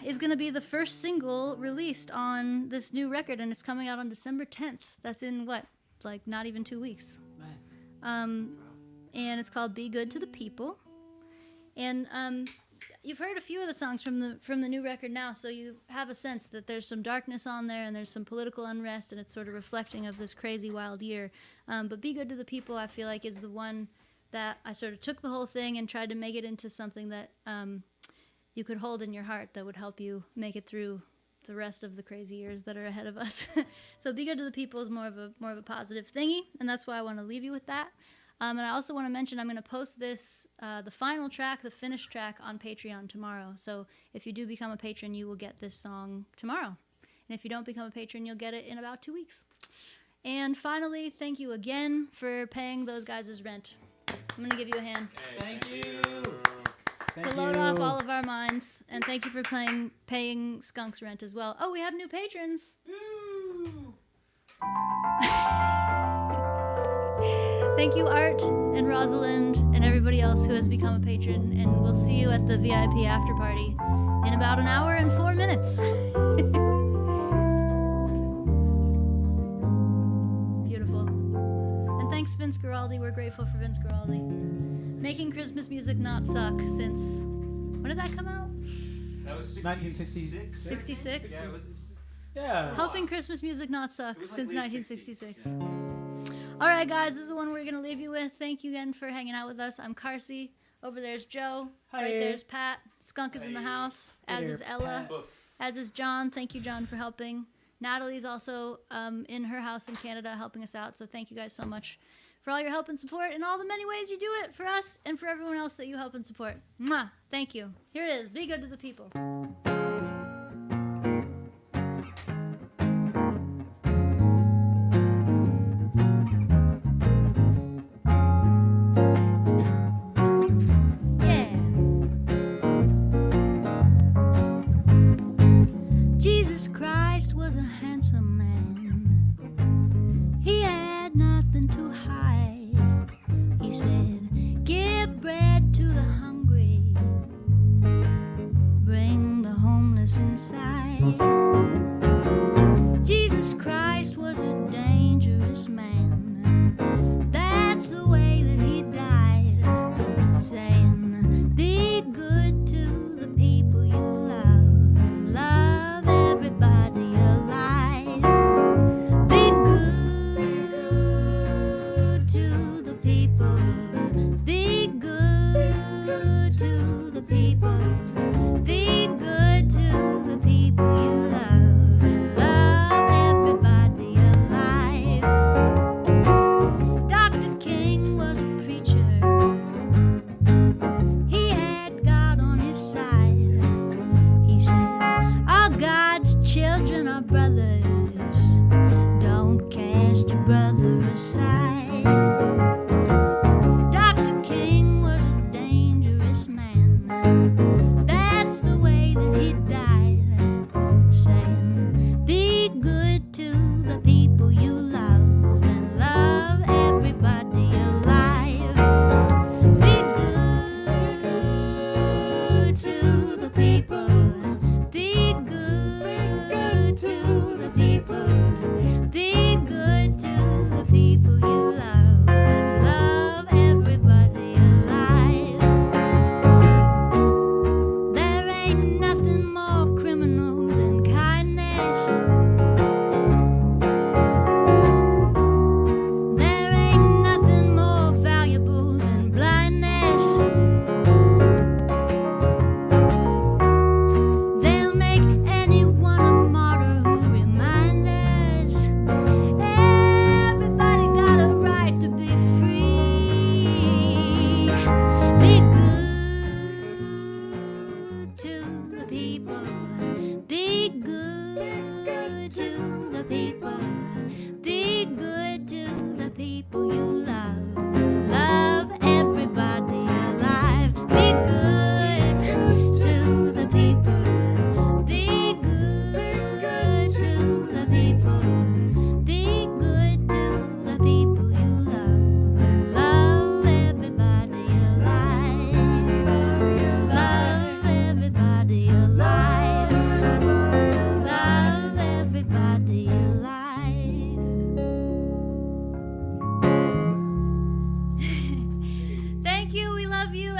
is going to be the first single released on this new record, and it's coming out on December 10th. That's in what? Like not even 2 weeks. And it's called Be Good to the People. And you've heard a few of the songs from the new record now, so you have a sense that there's some darkness on there and there's some political unrest, and it's sort of reflecting of this crazy wild year. But Be Good to the People, I feel like, is the one that I sort of took the whole thing and tried to make it into something that you could hold in your heart that would help you make it through the rest of the crazy years that are ahead of us. So Be Good to the People is more of a positive thingy, and that's why I want to leave you with that. And I also want to mention I'm going to post this, the final track, the finished track, on Patreon tomorrow. So if you do become a patron, you will get this song tomorrow. And if you don't become a patron, you'll get it in about 2 weeks. And finally, thank you again for paying those guys' rent. I'm going to give you a hand. Hey, Thank you. To load off all of our minds. And thank you for paying Skunk's rent as well. Oh, we have new patrons. Woo. Thank you, Art and Rosalind and everybody else who has become a patron. And we'll see you at the VIP after party in about an hour and 4 minutes. Beautiful. And thanks, Vince Guaraldi. We're grateful for Vince Guaraldi. Making Christmas music not suck since... When did that come out? That was 1966. 66? Yeah, it was. Yeah. Helping Christmas music not suck It was like since late 1966. 60s, All right, guys, this is the one we're going to leave you with. Thank you again for hanging out with us. I'm Carsey. Over there's Joe. Hi. Right there's Pat. Skunk is in the house, Hey as there, is Ella, Pat. as is John. Thank you, John, for helping. Natalie's also in her house in Canada helping us out, so thank you guys so much for all your help and support and all the many ways you do it for us and for everyone else that you help and support. Mwah! Thank you. Here it is. Be good to the people. Yeah. Jesus Christ was a handsome man. He had nothing to hide. He said, give bread to the hungry, bring the homeless inside. Jesus Christ was a dangerous man. That's the way that he died, saying, be good to the people you love, love everybody alive. Be good to the people, be good to the people, be good to the people you love.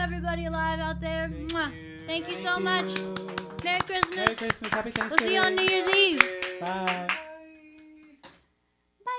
everybody alive out there. Mwah. Thank you so much. Merry Christmas. Merry Christmas. Happy Thanksgiving. We'll see you on New Year's Eve. Bye.